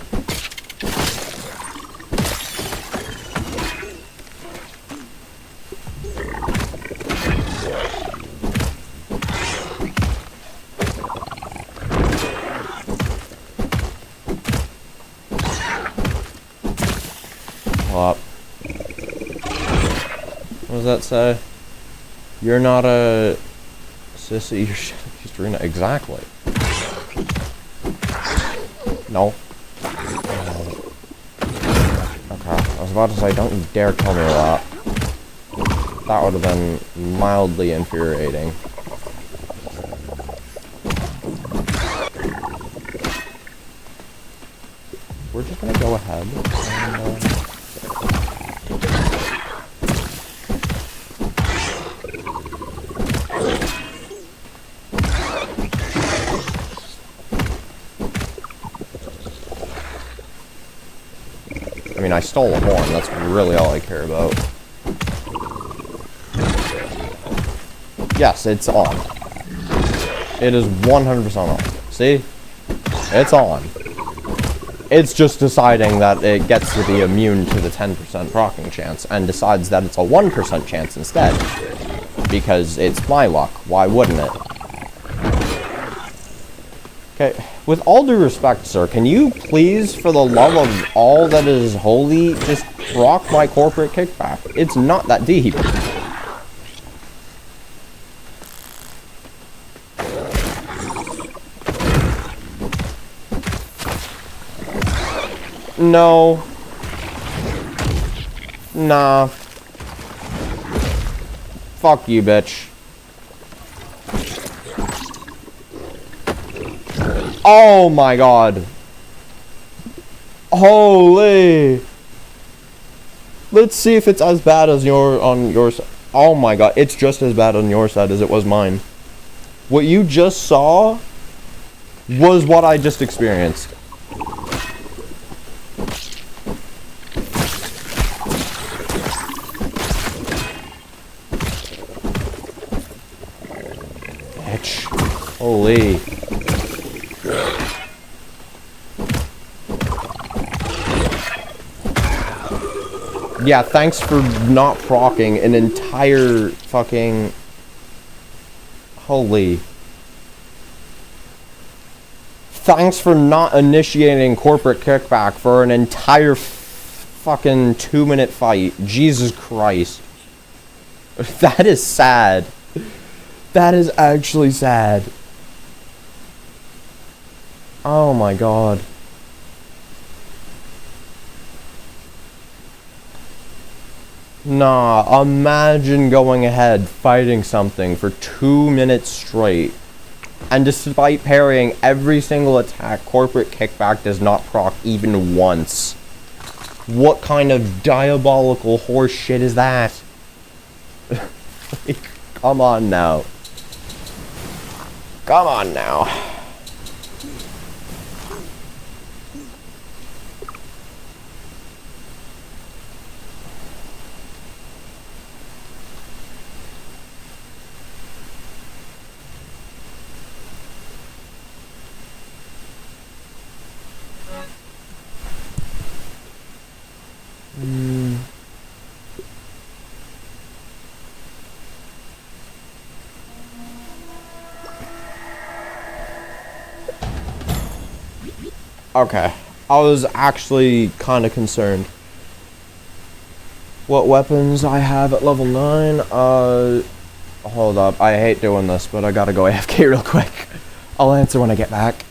What does that say? You're not a sissy, you're Serena. Exactly. No. Okay, I was about to say, don't you dare tell me that. That would have been mildly infuriating. We're just gonna go ahead and, I mean, I stole a horn, that's really all I care about. Yes, it's on. It is 100% on. See? It's on. It's just deciding that it gets to be immune to the 10% proccing chance, and decides that it's a 1% chance instead. Because it's my luck. Why wouldn't it? Okay, with all due respect, sir, can you please, for the love of all that is holy, just proc my corporate kickback? It's not that deep. No. Nah. Fuck you, bitch. Oh my god. Holy. Let's see if it's as bad as on your side. Oh my god, it's just as bad on your side as it was mine. What you just saw was what I just experienced. Bitch. Holy. Yeah, thanks for not proccing an entire fucking... Holy. Thanks for not initiating corporate kickback for an entire fucking 2-minute fight. Jesus Christ. That is sad. That is actually sad. Oh my god. Nah, imagine going ahead, fighting something for 2 minutes straight, and despite parrying every single attack, corporate kickback does not proc even once. What kind of diabolical horse shit is that? Come on now. Come on now. Okay, I was actually kind of concerned. What weapons I have at level 9? Hold up, I hate doing this, but I gotta go AFK real quick. I'll answer when I get back.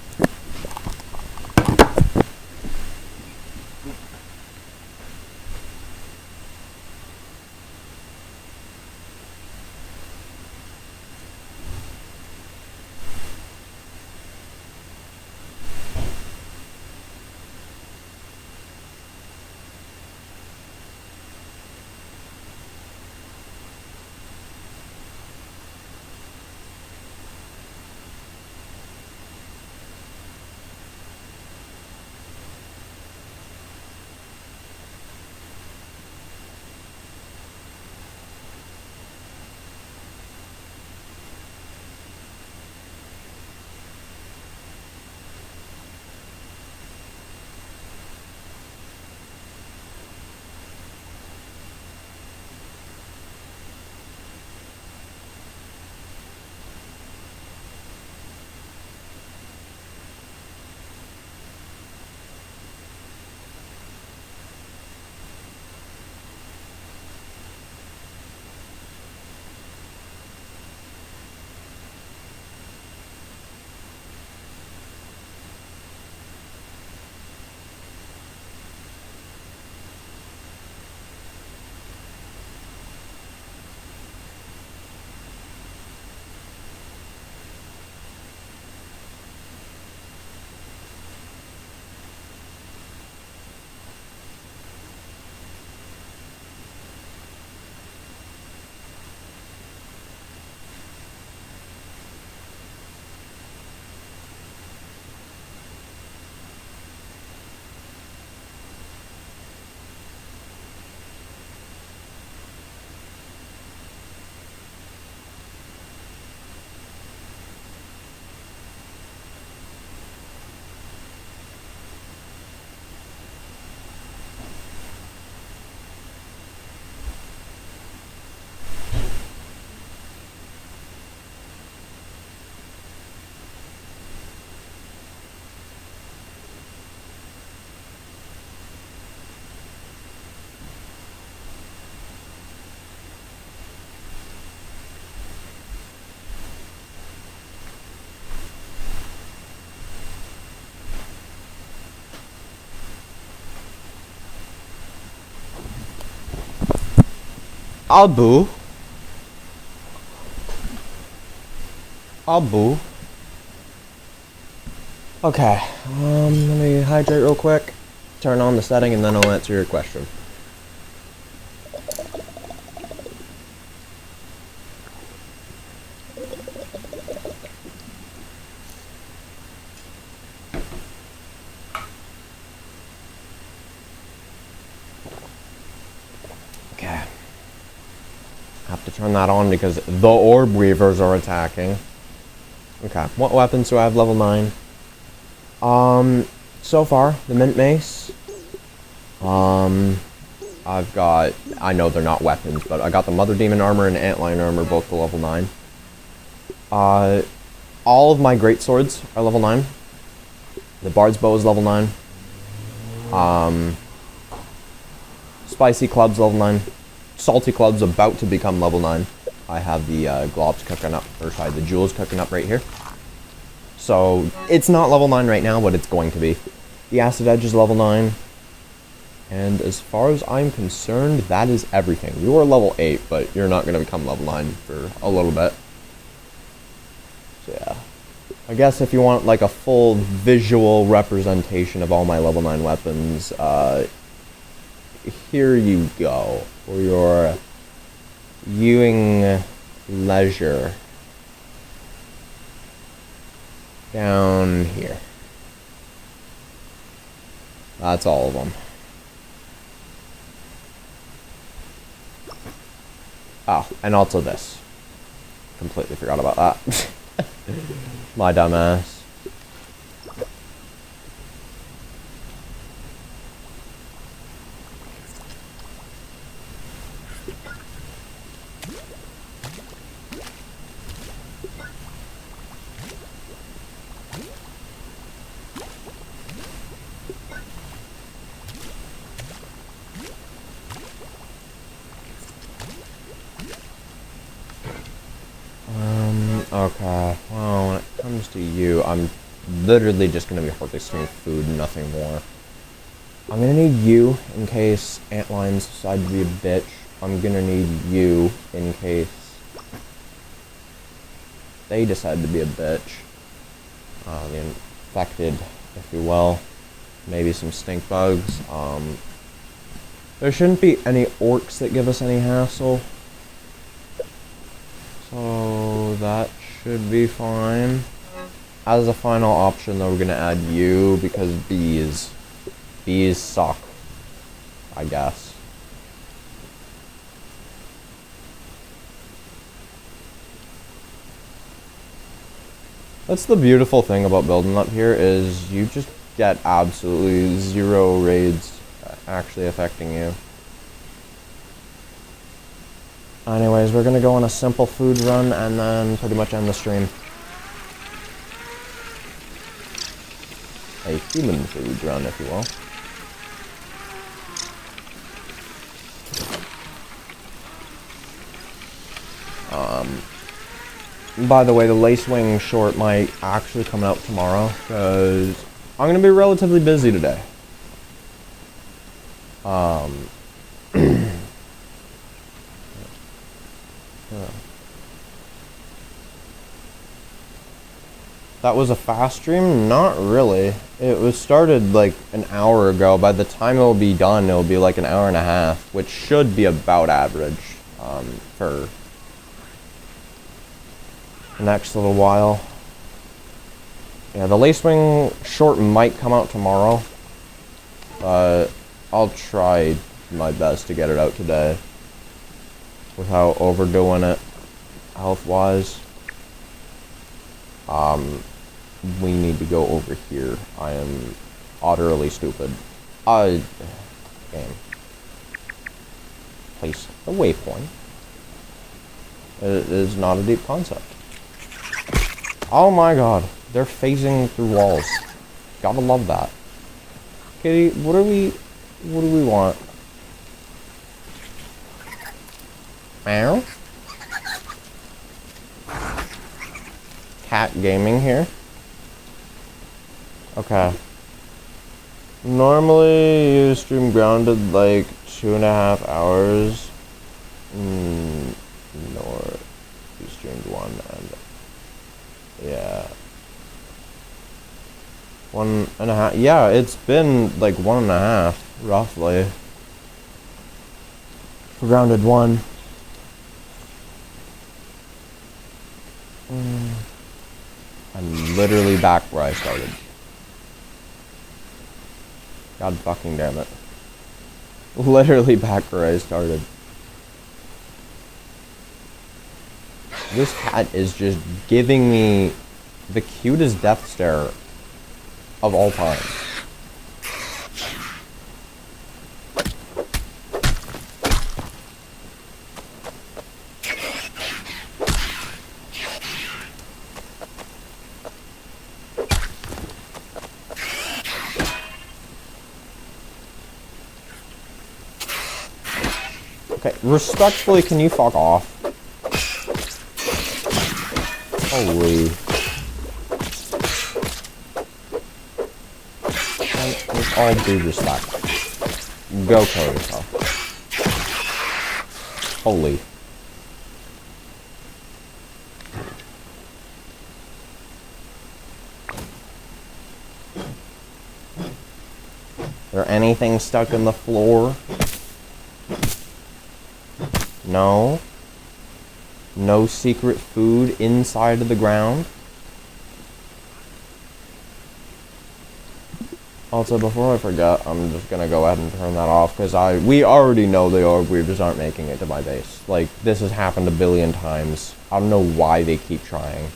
Abu. Abu. Okay, let me hydrate real quick, turn on the setting, and then I'll answer your question. Okay. Have to turn that on because the orb weavers are attacking. Okay, what weapons do I have level 9? So far, the Mint Mace. I've got, I know they're not weapons, but I got the Mother Demon Armor and Antlion Armor, both to level 9. All of my Great Swords are level 9. The Bard's Bow is level 9. Spicy Club's level 9. Salty Club's about to become level 9. I have the globs cooking up, or sorry, the jewels cooking up right here. So, it's not level 9 right now, but it's going to be. The Acid Edge is level 9. And as far as I'm concerned, that is everything. You are level 8, but you're not going to become level 9 for a little bit. So yeah. I guess if you want like a full visual representation of all my level 9 weapons, here you go. For your viewing leisure. Down here. That's all of them. Oh, and also this. Completely forgot about that. My dumbass. Okay, well, when it comes to you, I'm literally just gonna be harvesting food, nothing more. I'm gonna need you in case antlions decide to be a bitch. I'm gonna need you in case they decide to be a bitch. The infected, if you will. Maybe some stink bugs. There shouldn't be any orcs that give us any hassle. So that should be fine. As a final option though, we're gonna add you because bees suck, I guess. That's the beautiful thing about building up here is you just get absolutely zero raids actually affecting you. Anyways, we're gonna go on a simple food run and then pretty much end the stream. A human food run, if you will. By the way, the Lacewing short might actually come out tomorrow, because I'm gonna be relatively busy today. That was a fast stream? Not really. It was started like an hour ago. By the time it will be done, it will be like an hour and a half, which should be about average for the next little while. Yeah, the Lacewing short might come out tomorrow, but I'll try my best to get it out today without overdoing it health-wise. We need to go over here. I am utterly stupid. Game. Place the waypoint. It is not a deep concept. Oh my god. They're phasing through walls. Gotta love that. Kitty, what do we want? Meow? Cat gaming here. Okay. Normally you stream grounded like 2.5 hours. Northeastern one, and yeah, 1.5. Yeah, it's been like 1.5, roughly. Rounded 1. I'm literally back where I started. God fucking damn it. Literally back where I started. This cat is just giving me the cutest death stare of all time. Okay, respectfully, can you fuck off? Holy. And with all due respect, go kill yourself. Holy. Is there anything stuck in the floor? No. No secret food inside of the ground. Also, before I forget, I'm just gonna go ahead and turn that off, because we already know the orb weavers aren't making it to my base. Like, this has happened a billion times. I don't know why they keep trying.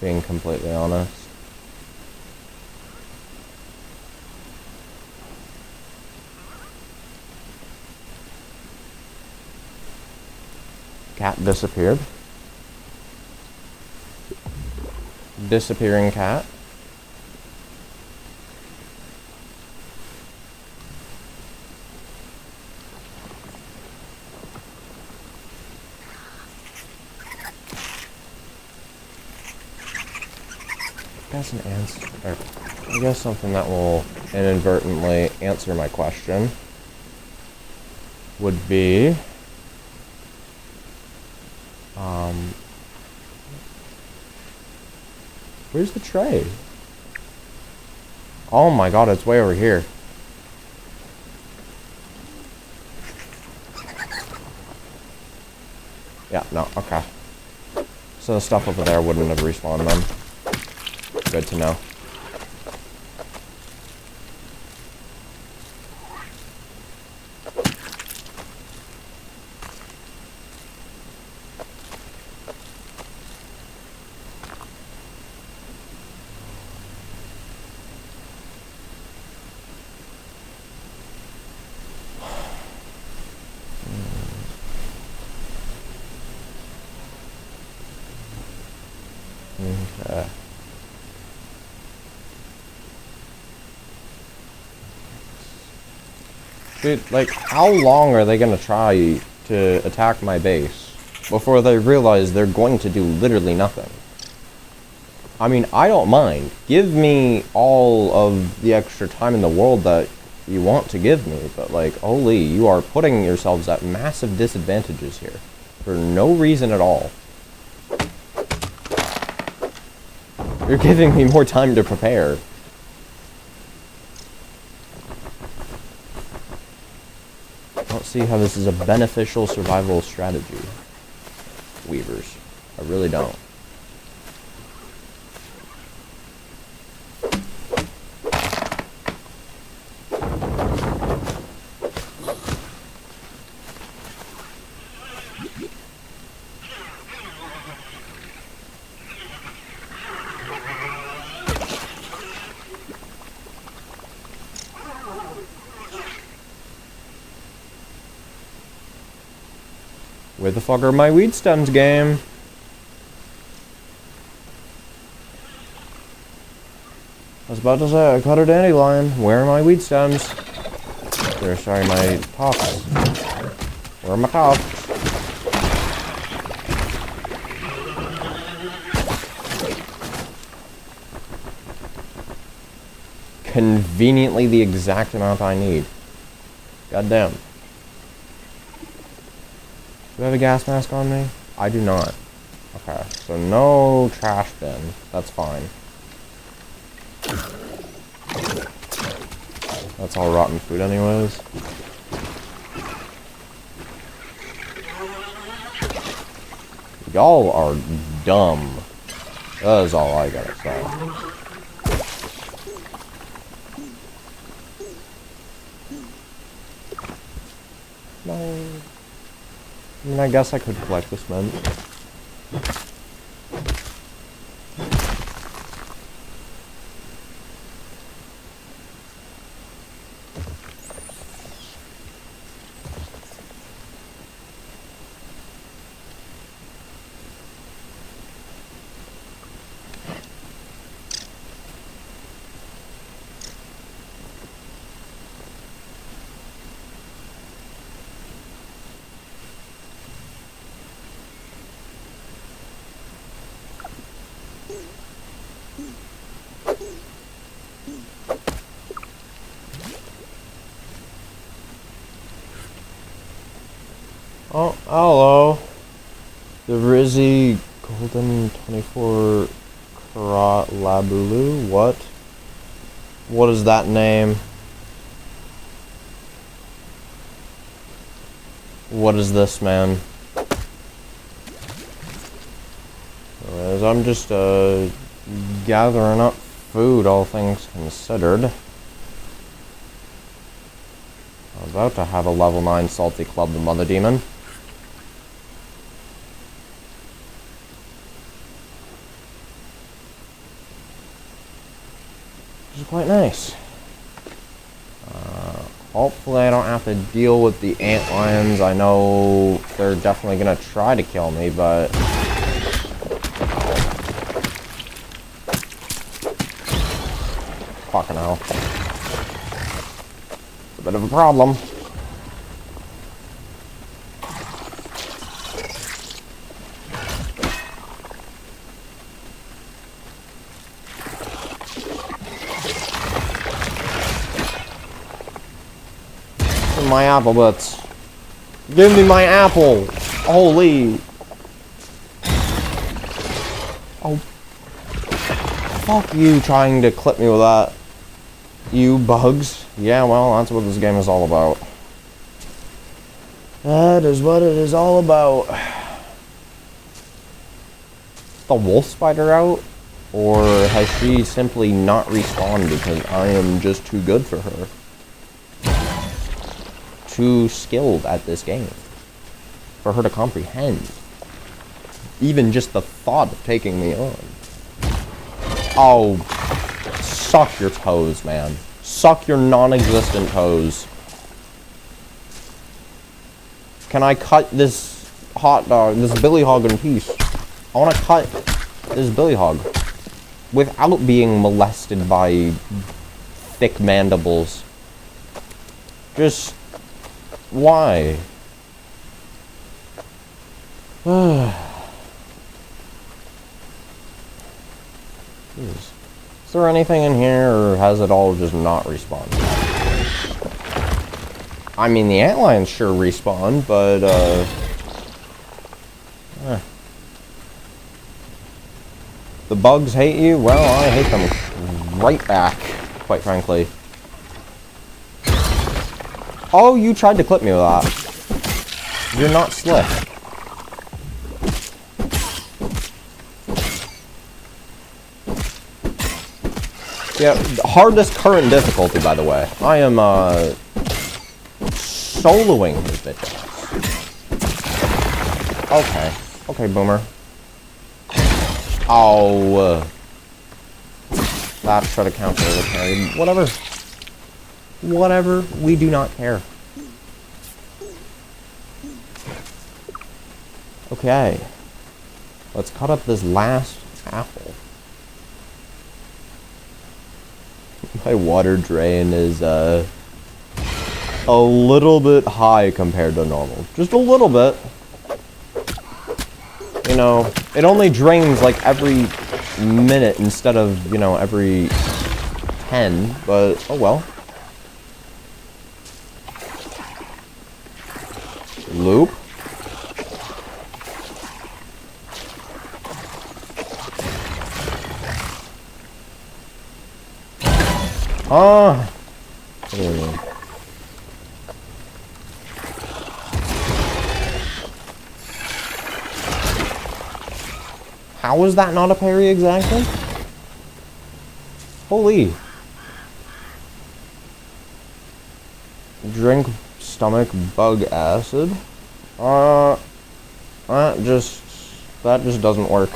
Being completely honest. Cat disappeared. Disappearing cat. That's an answer. Or, I guess something that will inadvertently answer my question would be where's the tray? Oh my god, it's way over here. Yeah, no, okay. So the stuff over there wouldn't have respawned then. Good to know. Okay. Dude, like, how long are they gonna try to attack my base before they realize they're going to do literally nothing? I mean, I don't mind. Give me all of the extra time in the world that you want to give me, but like, holy, you are putting yourselves at massive disadvantages here for no reason at all. You're giving me more time to prepare. I don't see how this is a beneficial survival strategy, Weavers. I really don't. Where the fuck are my weed stems, game? I was about to say, I cut a dandelion. Where are my weed stems? Sorry, my tops. Where are my tops? Conveniently the exact amount I need. Goddamn. Do I have a gas mask on me? I do not. Okay, so no trash bin. That's fine. That's all rotten food anyways. Y'all are dumb. That is all I gotta say. No. I mean, I guess I could collect this mint. Oh, hello. The Rizzy Golden 24 Karat Labulu? What? What is that name? What is this, man? Anyways, I'm just, gathering up food, all things considered. I'm about to have a level 9 Salty Club the Mother Demon. Which is quite nice. Hopefully I don't have to deal with the antlions. I know they're definitely gonna try to kill me, but... Fucking hell. It's a bit of a problem. My apple butts. Give me my apple. Holy. Oh. Fuck you trying to clip me with that. You bugs. Yeah, well, that's what this game is all about. That is what it is all about. The wolf spider out? Or has she simply not respawned because I am just too good for her? Too skilled at this game for her to comprehend even just the thought of taking me on. Oh, suck your toes, man. Suck your non-existent toes. Can I cut this hot dog, this Billy Hog in peace? I want to cut this Billy Hog without being molested by thick mandibles. Just... why? Is there anything in here, or has it all just not respawned? I mean, the antlions sure respawn, but, the bugs hate you? Well, I hate them right back, quite frankly. Oh, you tried to clip me with that. You're not slick. Yeah, hardest current difficulty, by the way. I am, soloing his bitch ass. Okay. Okay, boomer. Oh. That should have counted as a carry. Whatever. Whatever, we do not care. Okay. Let's cut up this last apple. My water drain is, a little bit high compared to normal. Just a little bit. You know, it only drains like every minute instead of, you know, every 10, but oh well. Loop. Ah! How is that not a parry exactly? Holy. Drink stomach bug acid. That just doesn't work.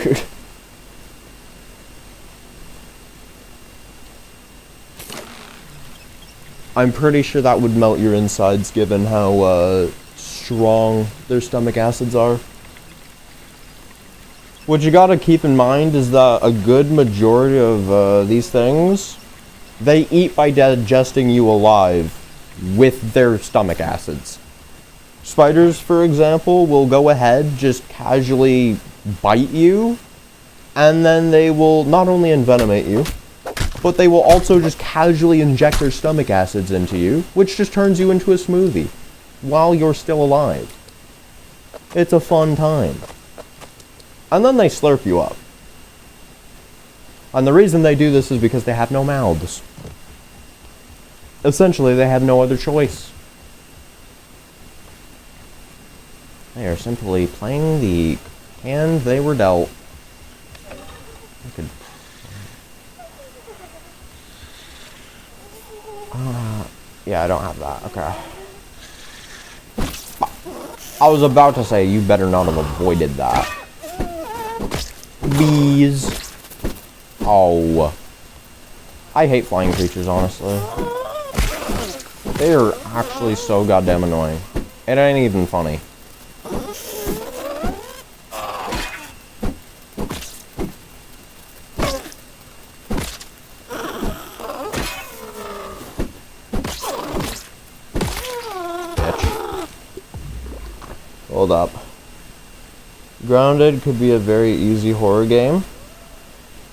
I'm pretty sure that would melt your insides given how strong their stomach acids are. What you gotta keep in mind is that a good majority of these things, they eat by digesting you alive with their stomach acids. Spiders, for example, will go ahead, just casually bite you, and then they will not only envenomate you, but they will also just casually inject their stomach acids into you, which just turns you into a smoothie while you're still alive. It's a fun time. And then they slurp you up. And the reason they do this is because they have no mouths. Essentially, they have no other choice. They are simply playing the hand they were dealt. I could... yeah, I don't have that. Okay. I was about to say, you better not have avoided that. Bees. Oh. I hate flying creatures, honestly. They are actually so goddamn annoying. It ain't even funny. Bitch. Hold up. Grounded could be a very easy horror game.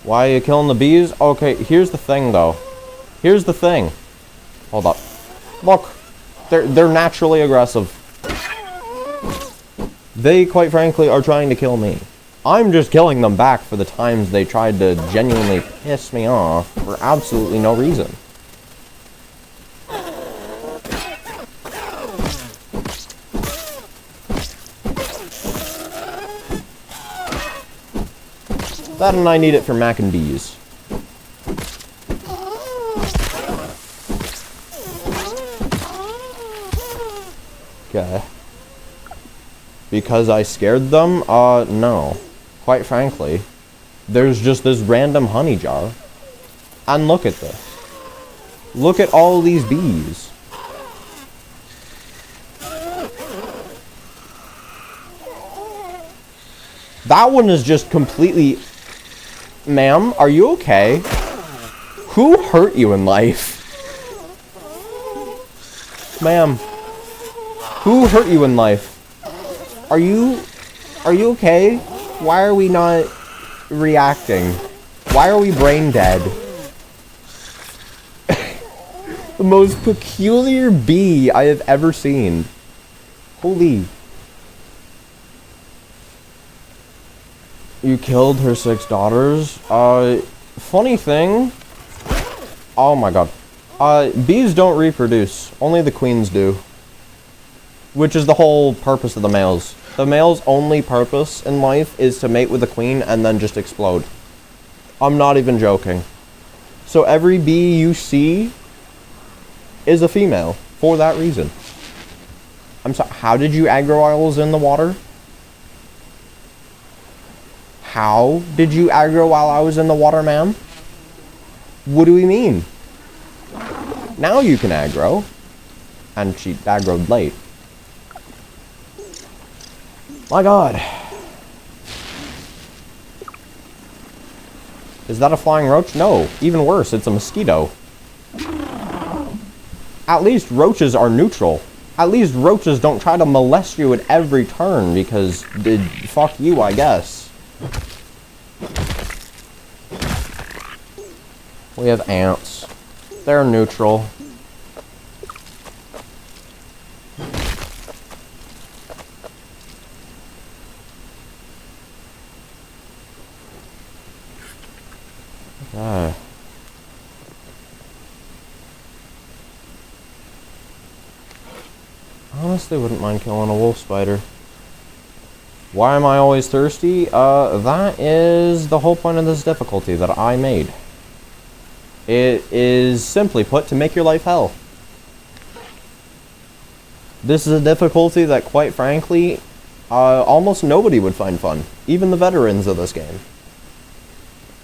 Why are you killing the bees? Okay, here's the thing, though. Here's the thing. Hold up. Look. They're naturally aggressive. They, quite frankly, are trying to kill me. I'm just killing them back for the times they tried to genuinely piss me off for absolutely no reason. That and I need it for mac and bees. Okay. Because I scared them? No. Quite frankly. There's just this random honey jar. And look at this. Look at all these bees. That one is just completely... Ma'am, are you okay? Who hurt you in life? Ma'am. Who hurt you in life? Are you okay? Why are we not reacting? Why are we brain dead? The most peculiar bee I have ever seen. Holy... You killed her 6 daughters? Funny thing... Oh my god. Bees don't reproduce. Only the queens do. Which is the whole purpose of the males. The male's only purpose in life is to mate with the queen and then just explode. I'm not even joking. So every bee you see is a female for that reason. I'm sorry, how did you aggro while I was in the water? How did you aggro while I was in the water, ma'am? What do we mean? Now you can aggro. And she aggroed late. My god. Is that a flying roach? No. Even worse, it's a mosquito. At least roaches are neutral. At least roaches don't try to molest you at every turn because, fuck you, I guess. We have ants. They're neutral. honestly wouldn't mind killing a wolf spider. Why am I always thirsty? That is the whole point of this difficulty that I made. It is, simply put, to make your life hell. This is a difficulty that, quite frankly, almost nobody would find fun. Even the veterans of this game.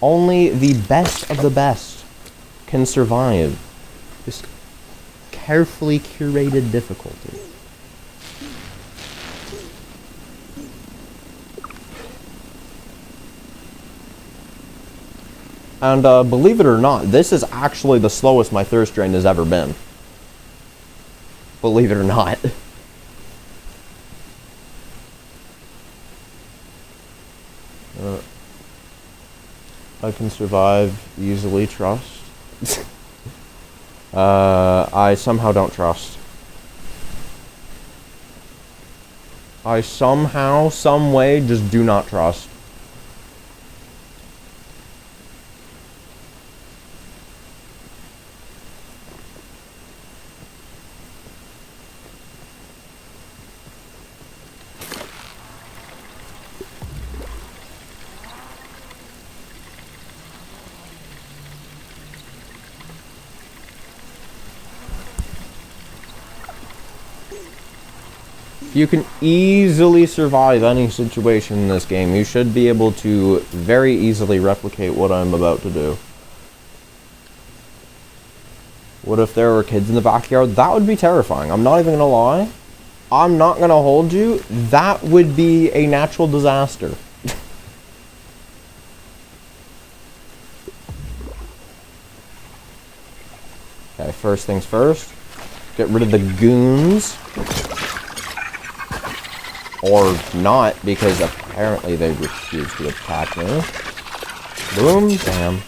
Only the best of the best can survive this carefully curated difficulty. And believe it or not, this is actually the slowest my thirst drain has ever been. Believe it or not. I can survive easily, trust. I somehow don't trust. I somehow, some way, just do not trust. You can easily survive any situation in this game. You should be able to very easily replicate what I'm about to do. What if there were kids in the backyard? That would be terrifying. I'm not even gonna lie. I'm not gonna hold you. That would be a natural disaster. Okay, first things first. Get rid of the goons. Or not, because apparently they refuse to attack me. Boom, bam.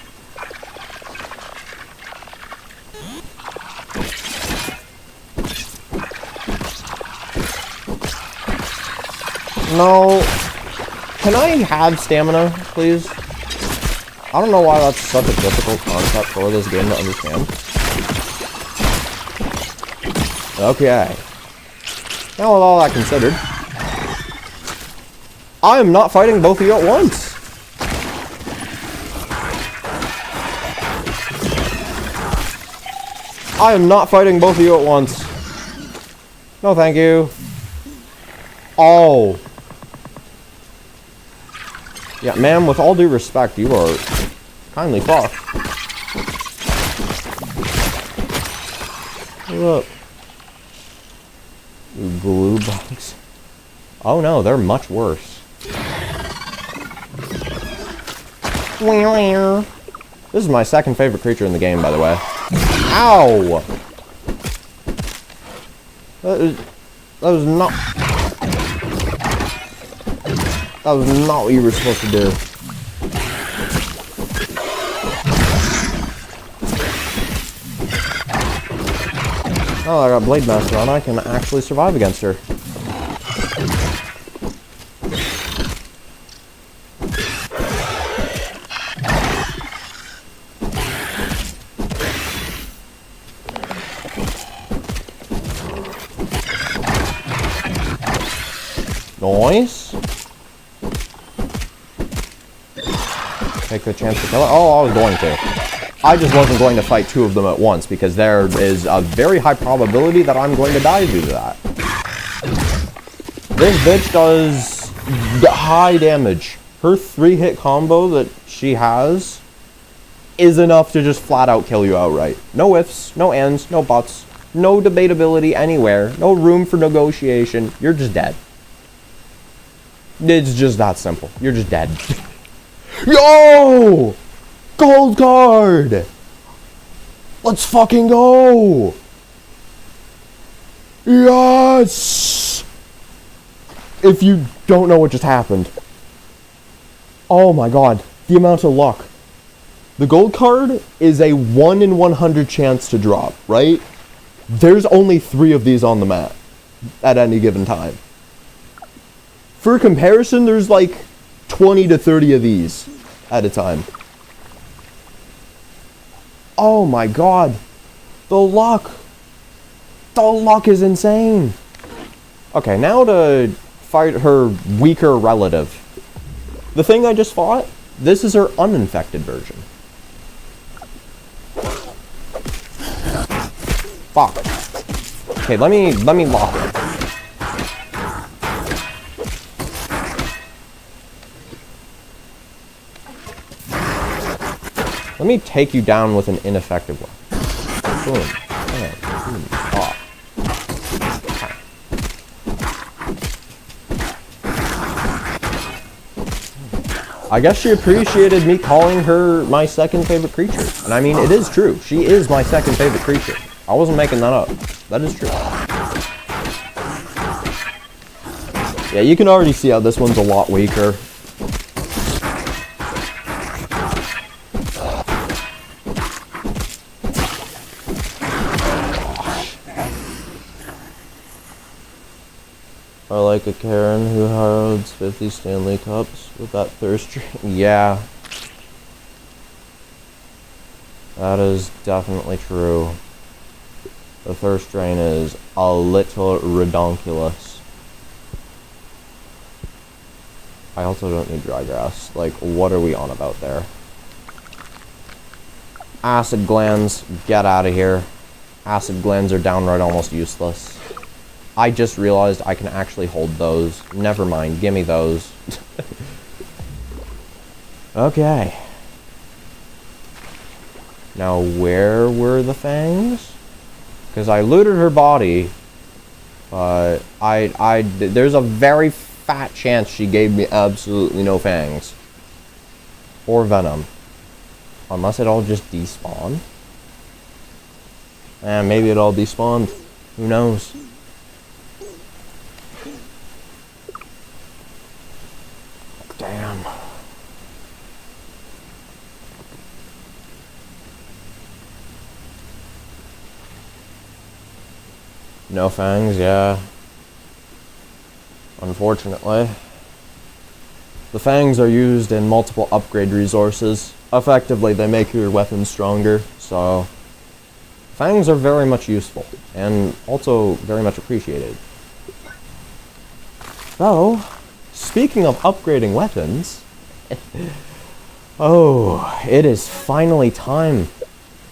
No. Can I have stamina, please? I don't know why that's such a difficult concept for this game to understand. Okay. Now with all that considered, I am not fighting both of you at once. I am not fighting both of you at once. No, thank you. Oh. Yeah, ma'am, with all due respect, you are kindly fucked. What up? You glue bugs. Oh no, they're much worse. This is my second favorite creature in the game, by the way. Ow! That was not... That was not what you were supposed to do. Oh, I got Blade Master on. I can actually survive against her. Nice. Take the chance to kill it. Oh, I was going to. I just wasn't going to fight two of them at once because there is a very high probability that I'm going to die due to that. This bitch does high damage. Her 3-hit combo that she has is enough to just flat out kill you outright. No ifs, no ands, no buts, no debatability anywhere, no room for negotiation. You're just dead. It's just that simple. You're just dead. Yo! Gold card! Let's fucking go! Yes! If you don't know what just happened. Oh my god. The amount of luck. The gold card is a 1 in 100 chance to drop, right? There's only 3 of these on the map at any given time. For comparison, there's like 20 to 30 of these at a time. Oh my god. The luck. The luck is insane. Okay, now to fight her weaker relative. The thing I just fought, this is her uninfected version. Fuck. Okay, let me lock her. Let me take you down with an ineffective one. Boom. Okay. Boom. Ah. I guess she appreciated me calling her my second favorite creature. And I mean, it is true. She is my second favorite creature. I wasn't making that up. That is true. Yeah, you can already see how this one's a lot weaker. I like a Karen who holds 50 Stanley Cups with that thirst drink. Yeah. That is definitely true. The thirst drain is a little redonkulous. I also don't need dry grass. Like, what are we on about there? Acid glands, get out of here. Acid glands are downright almost useless. I just realized I can actually hold those. Never mind, gimme those. Okay. Now, where were the fangs? Because I looted her body, but there's a very fat chance she gave me absolutely no fangs. Or venom. Unless it all just despawned. And maybe it all despawned. Who knows? Damn. No fangs, yeah. Unfortunately. The fangs are used in multiple upgrade resources. Effectively, they make your weapon stronger, so... fangs are very much useful, and also very much appreciated. So, speaking of upgrading weapons... oh, it is finally time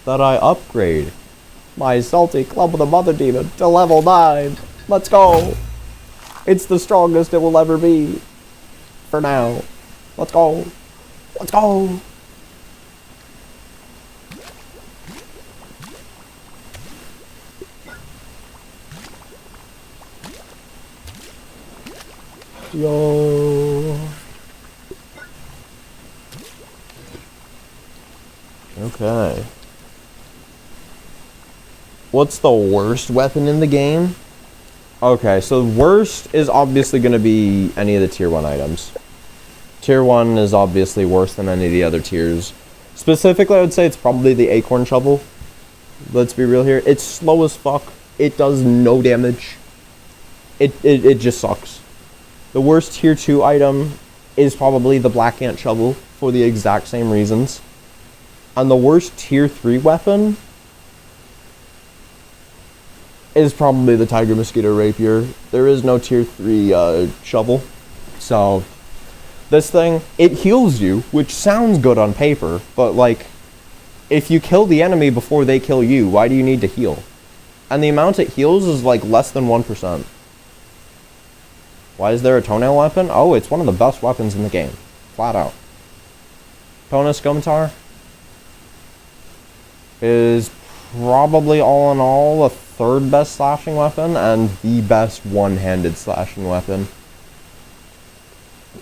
that I upgrade my Salty Club of the Mother Demon to level 9. Let's go! It's the strongest it will ever be. For now. Let's go! Let's go! Yo! Okay. What's the worst weapon in the game? Okay, so worst is obviously going to be any of the tier 1 items. Tier 1 is obviously worse than any of the other tiers. Specifically, I would say it's probably the Acorn Shovel. Let's be real here. It's slow as fuck. It does no damage. It just sucks. The worst tier 2 item is probably the Black Ant Shovel for the exact same reasons. And the worst tier 3 weapon is probably the Tiger Mosquito Rapier. There is no tier 3 shovel. So, this thing, it heals you, which sounds good on paper, but like, if you kill the enemy before they kill you, why do you need to heal? And the amount it heals is like less than 1%. Why is there a toenail weapon? Oh, it's one of the best weapons in the game. Flat out. Tonus Scimitar is probably all in all a third best slashing weapon and the best one-handed slashing weapon.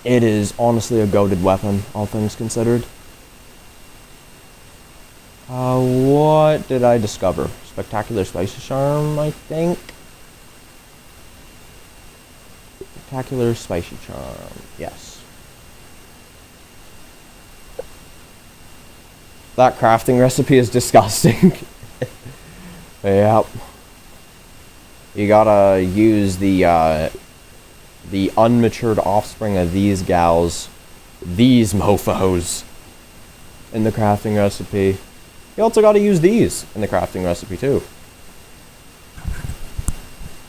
It is honestly a goated weapon, all things considered. What did I discover? Spectacular Spicy Charm, I think. Spectacular Spicy Charm, yes. That crafting recipe is disgusting. Yep. You gotta use the unmatured offspring of these gals, these mofos, in the crafting recipe. You also gotta use these in the crafting recipe too.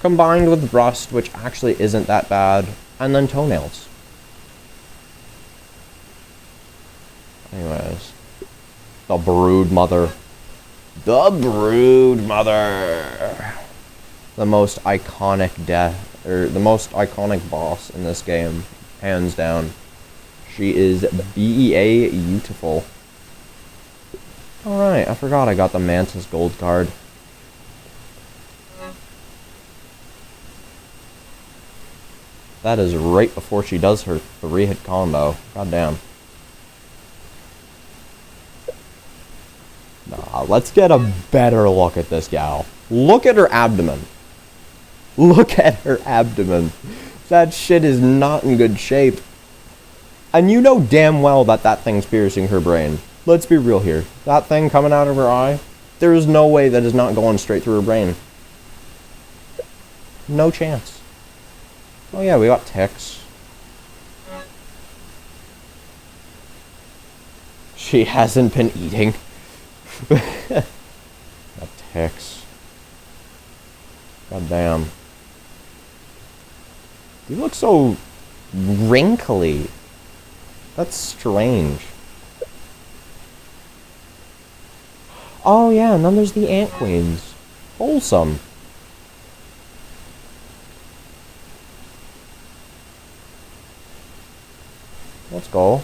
combined with rust, which actually isn't that bad, and then toenails. Anyways, the Brood Mother. The Brood Mother. The most iconic death, or the most iconic boss in this game, hands down. She is BEA beautiful. Alright, I forgot I got the Mantis gold card. That is right before she does her 3-hit combo. God damn. Nah, let's get a better look at this gal. Look at her abdomen. Look at her abdomen. That shit is not in good shape. And you know damn well that that thing's piercing her brain. Let's be real here. That thing coming out of her eye, there is no way that is not going straight through her brain. No chance. Oh yeah, we got ticks. She hasn't been eating. Got ticks. God damn. You look so wrinkly. That's strange. Oh yeah, and then there's the ant queens. Wholesome. Let's go.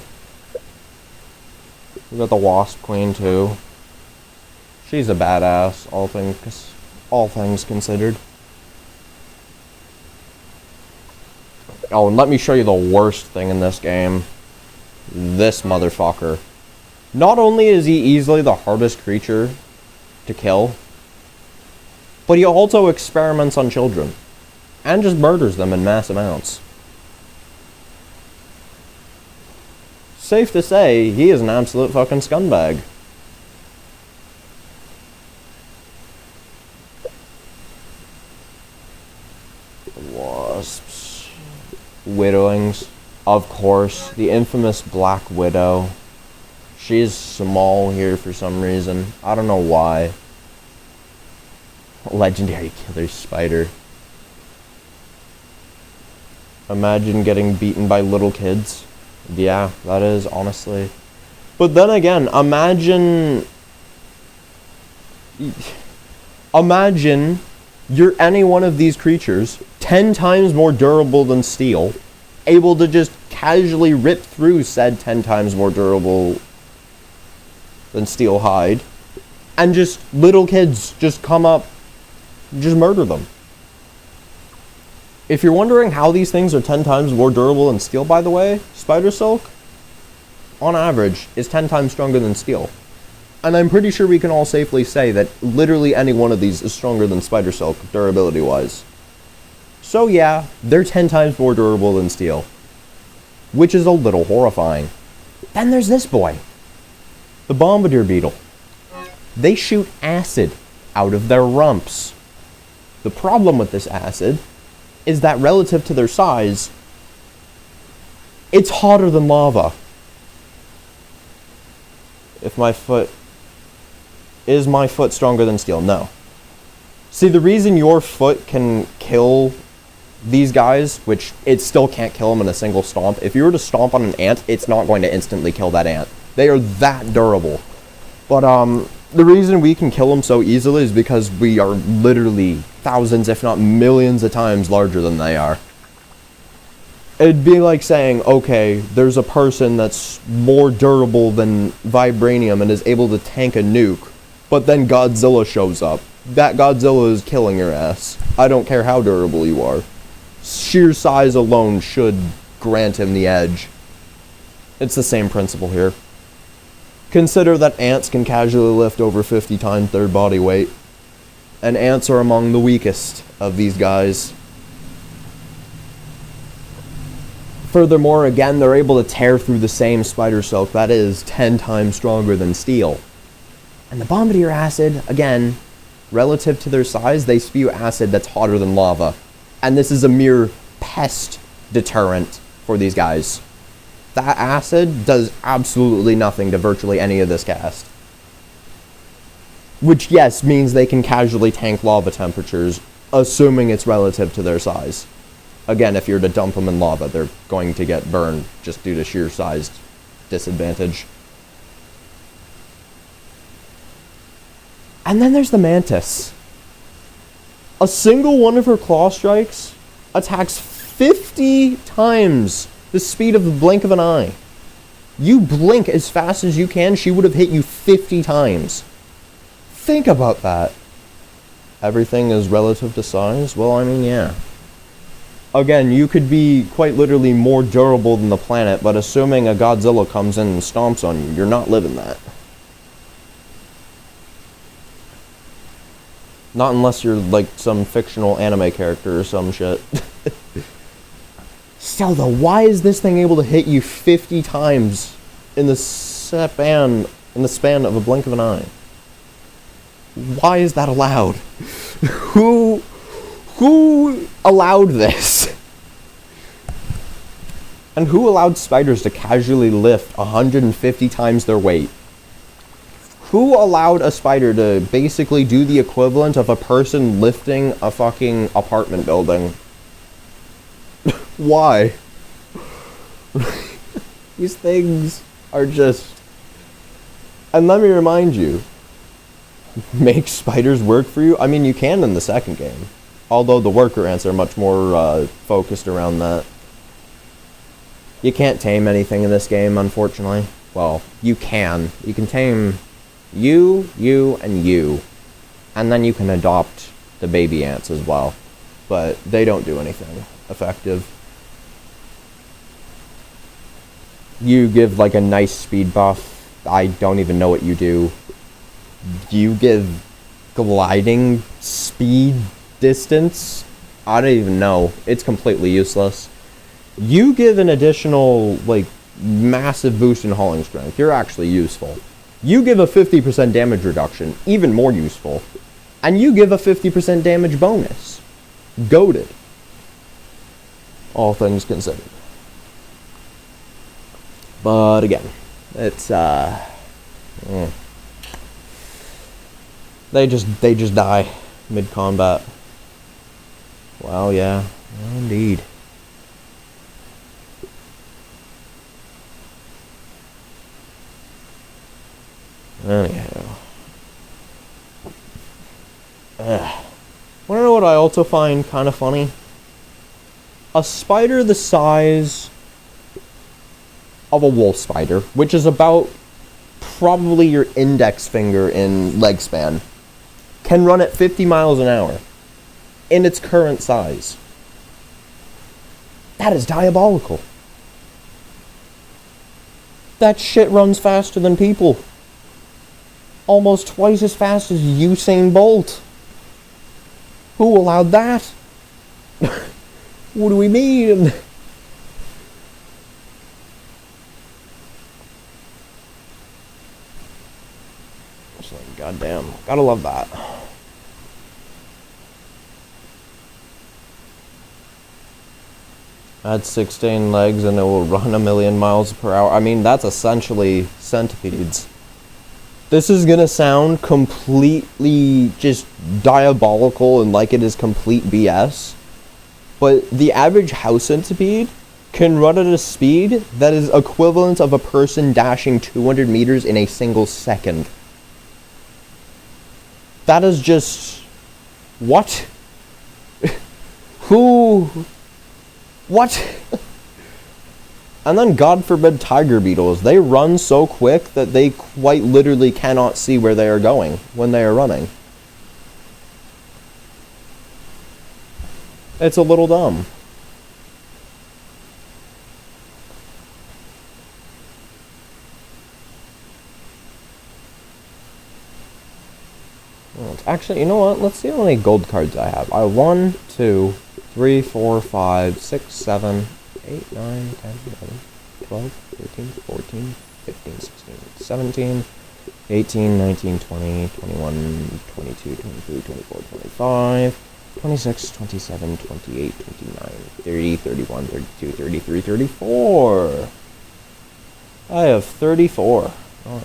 We got the wasp queen too. She's a badass, all things considered. Oh, and let me show you the worst thing in this game. This motherfucker. Not only is he easily the hardest creature to kill, but he also experiments on children. And just murders them in mass amounts. Safe to say, he is an absolute fucking scumbag. Wasps. Widowings. Of course, the infamous Black Widow. She's small here for some reason. I don't know why. Legendary killer spider. Imagine getting beaten by little kids. Yeah, that is honestly. But then again, imagine you're any one of these creatures, 10 times more durable than steel, able to just casually rip through said 10 times more durable than steel hide, and just little kids just come up, just murder them. If you're wondering how these things are 10 times more durable than steel, by the way, Spider Silk, on average, is 10 times stronger than steel. And I'm pretty sure we can all safely say that literally any one of these is stronger than Spider Silk, durability-wise. So yeah, they're 10 times more durable than steel. Which is a little horrifying. Then there's this boy. The Bombardier Beetle. They shoot acid out of their rumps. The problem with this acid is that relative to their size, it's hotter than lava. Is my foot stronger than steel? No. See, the reason your foot can kill these guys, which it still can't kill them in a single stomp, if you were to stomp on an ant, it's not going to instantly kill that ant. They are that durable. But the reason we can kill them so easily is because we are literally thousands, if not millions of times larger than they are. It'd be like saying, okay, there's a person that's more durable than vibranium and is able to tank a nuke, but then Godzilla shows up. That Godzilla is killing your ass. I don't care how durable you are. Sheer size alone should grant him the edge. It's the same principle here. Consider that ants can casually lift over 50 times their body weight. And ants are among the weakest of these guys. Furthermore, again, they're able to tear through the same spider silk that is 10 times stronger than steel. And the Bombardier acid, again, relative to their size, they spew acid that's hotter than lava. And this is a mere pest deterrent for these guys. That acid does absolutely nothing to virtually any of this cast. Which, yes, means they can casually tank lava temperatures assuming it's relative to their size. Again, if you're to dump them in lava, they're going to get burned just due to sheer size disadvantage. And then there's the mantis. A single one of her claw strikes attacks 50 times the speed of the blink of an eye. You blink as fast as you can, she would have hit you 50 times. Think about that. Everything is relative to size? Well, I mean, yeah. Again, you could be quite literally more durable than the planet, but assuming a Godzilla comes in and stomps on you, you're not living that. Not unless you're like some fictional anime character or some shit. Still though, why is this thing able to hit you 50 times in the span of a blink of an eye? Why is that allowed? Who allowed this? And who allowed spiders to casually lift 150 times their weight? Who allowed a spider to basically do the equivalent of a person lifting a fucking apartment building? Why? These things are just... And let me remind you, make spiders work for you? I mean, you can in the second game. Although the worker ants are much more focused around that. You can't tame anything in this game, unfortunately. Well, you can. You can tame you, and you. And then you can adopt the baby ants as well. But they don't do anything effective. You give like a nice speed buff. I don't even know what you do. You give gliding speed distance? I don't even know. It's completely useless. You give an additional, like, massive boost in hauling strength. You're actually useful. You give a 50% damage reduction. Even more useful. And you give a 50% damage bonus. Goated. All things considered. But again, it's, They just die mid-combat. Well, yeah. Well, indeed. Anyhow. Wanna know what I also find kind of funny? A spider the size of a wolf spider, which is about probably your index finger in leg span, can run at 50 miles an hour in its current size. That is diabolical. That shit runs faster than people. Almost twice as fast as Usain Bolt. Who allowed that? What do we mean? It's like, goddamn, gotta love that. Add 16 legs and it will run 1,000,000 miles per hour. I mean, that's essentially centipedes. This is gonna sound completely just diabolical and like it is complete BS, but the average house centipede can run at a speed that is equivalent of a person dashing 200 meters in a single second. That is just... What? Who... What? And then, God forbid, tiger beetles. They run so quick that they quite literally cannot see where they are going when they are running. It's a little dumb. Actually, you know what? Let's see how many gold cards I have. I have 1, 2, 3, 4, 5, 6, 7, 8, 9, 10, 11, 12, 13, 14, 15, 16, 17, 18, 19, 20, 21, 22, 23, 24, 25, 26, 27, 28, 29, 30, 31, 32, 33, 34. I have 34. Nice.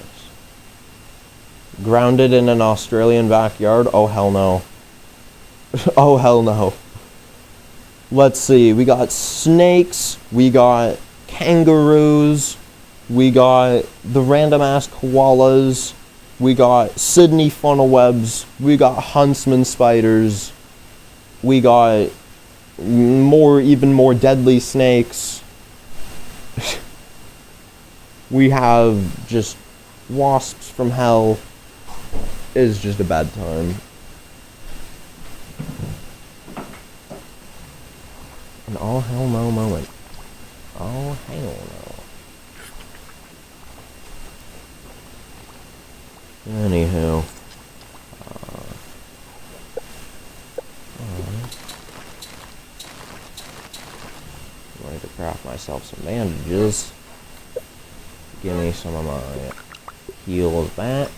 Grounded in an Australian backyard? Oh, hell no. Oh, hell no. Let's see. We got snakes. We got kangaroos. We got the random ass koalas. We got Sydney funnel webs. We got huntsman spiders. We got even more deadly snakes. We have just wasps from hell. It's just a bad time. An all hell no moment. Oh hell no. Anywho. I'm going to craft myself some bandages. Give me some of my heals back.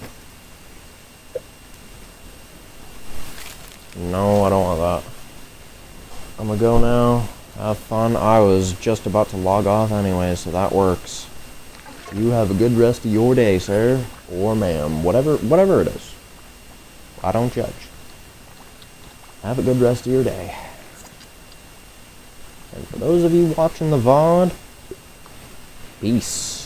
No, I don't want that. I'm gonna go now. Have fun. I was just about to log off anyway, so that works. You have a good rest of your day, sir. Or ma'am. Whatever it is. I don't judge. Have a good rest of your day. And for those of you watching the VOD, peace.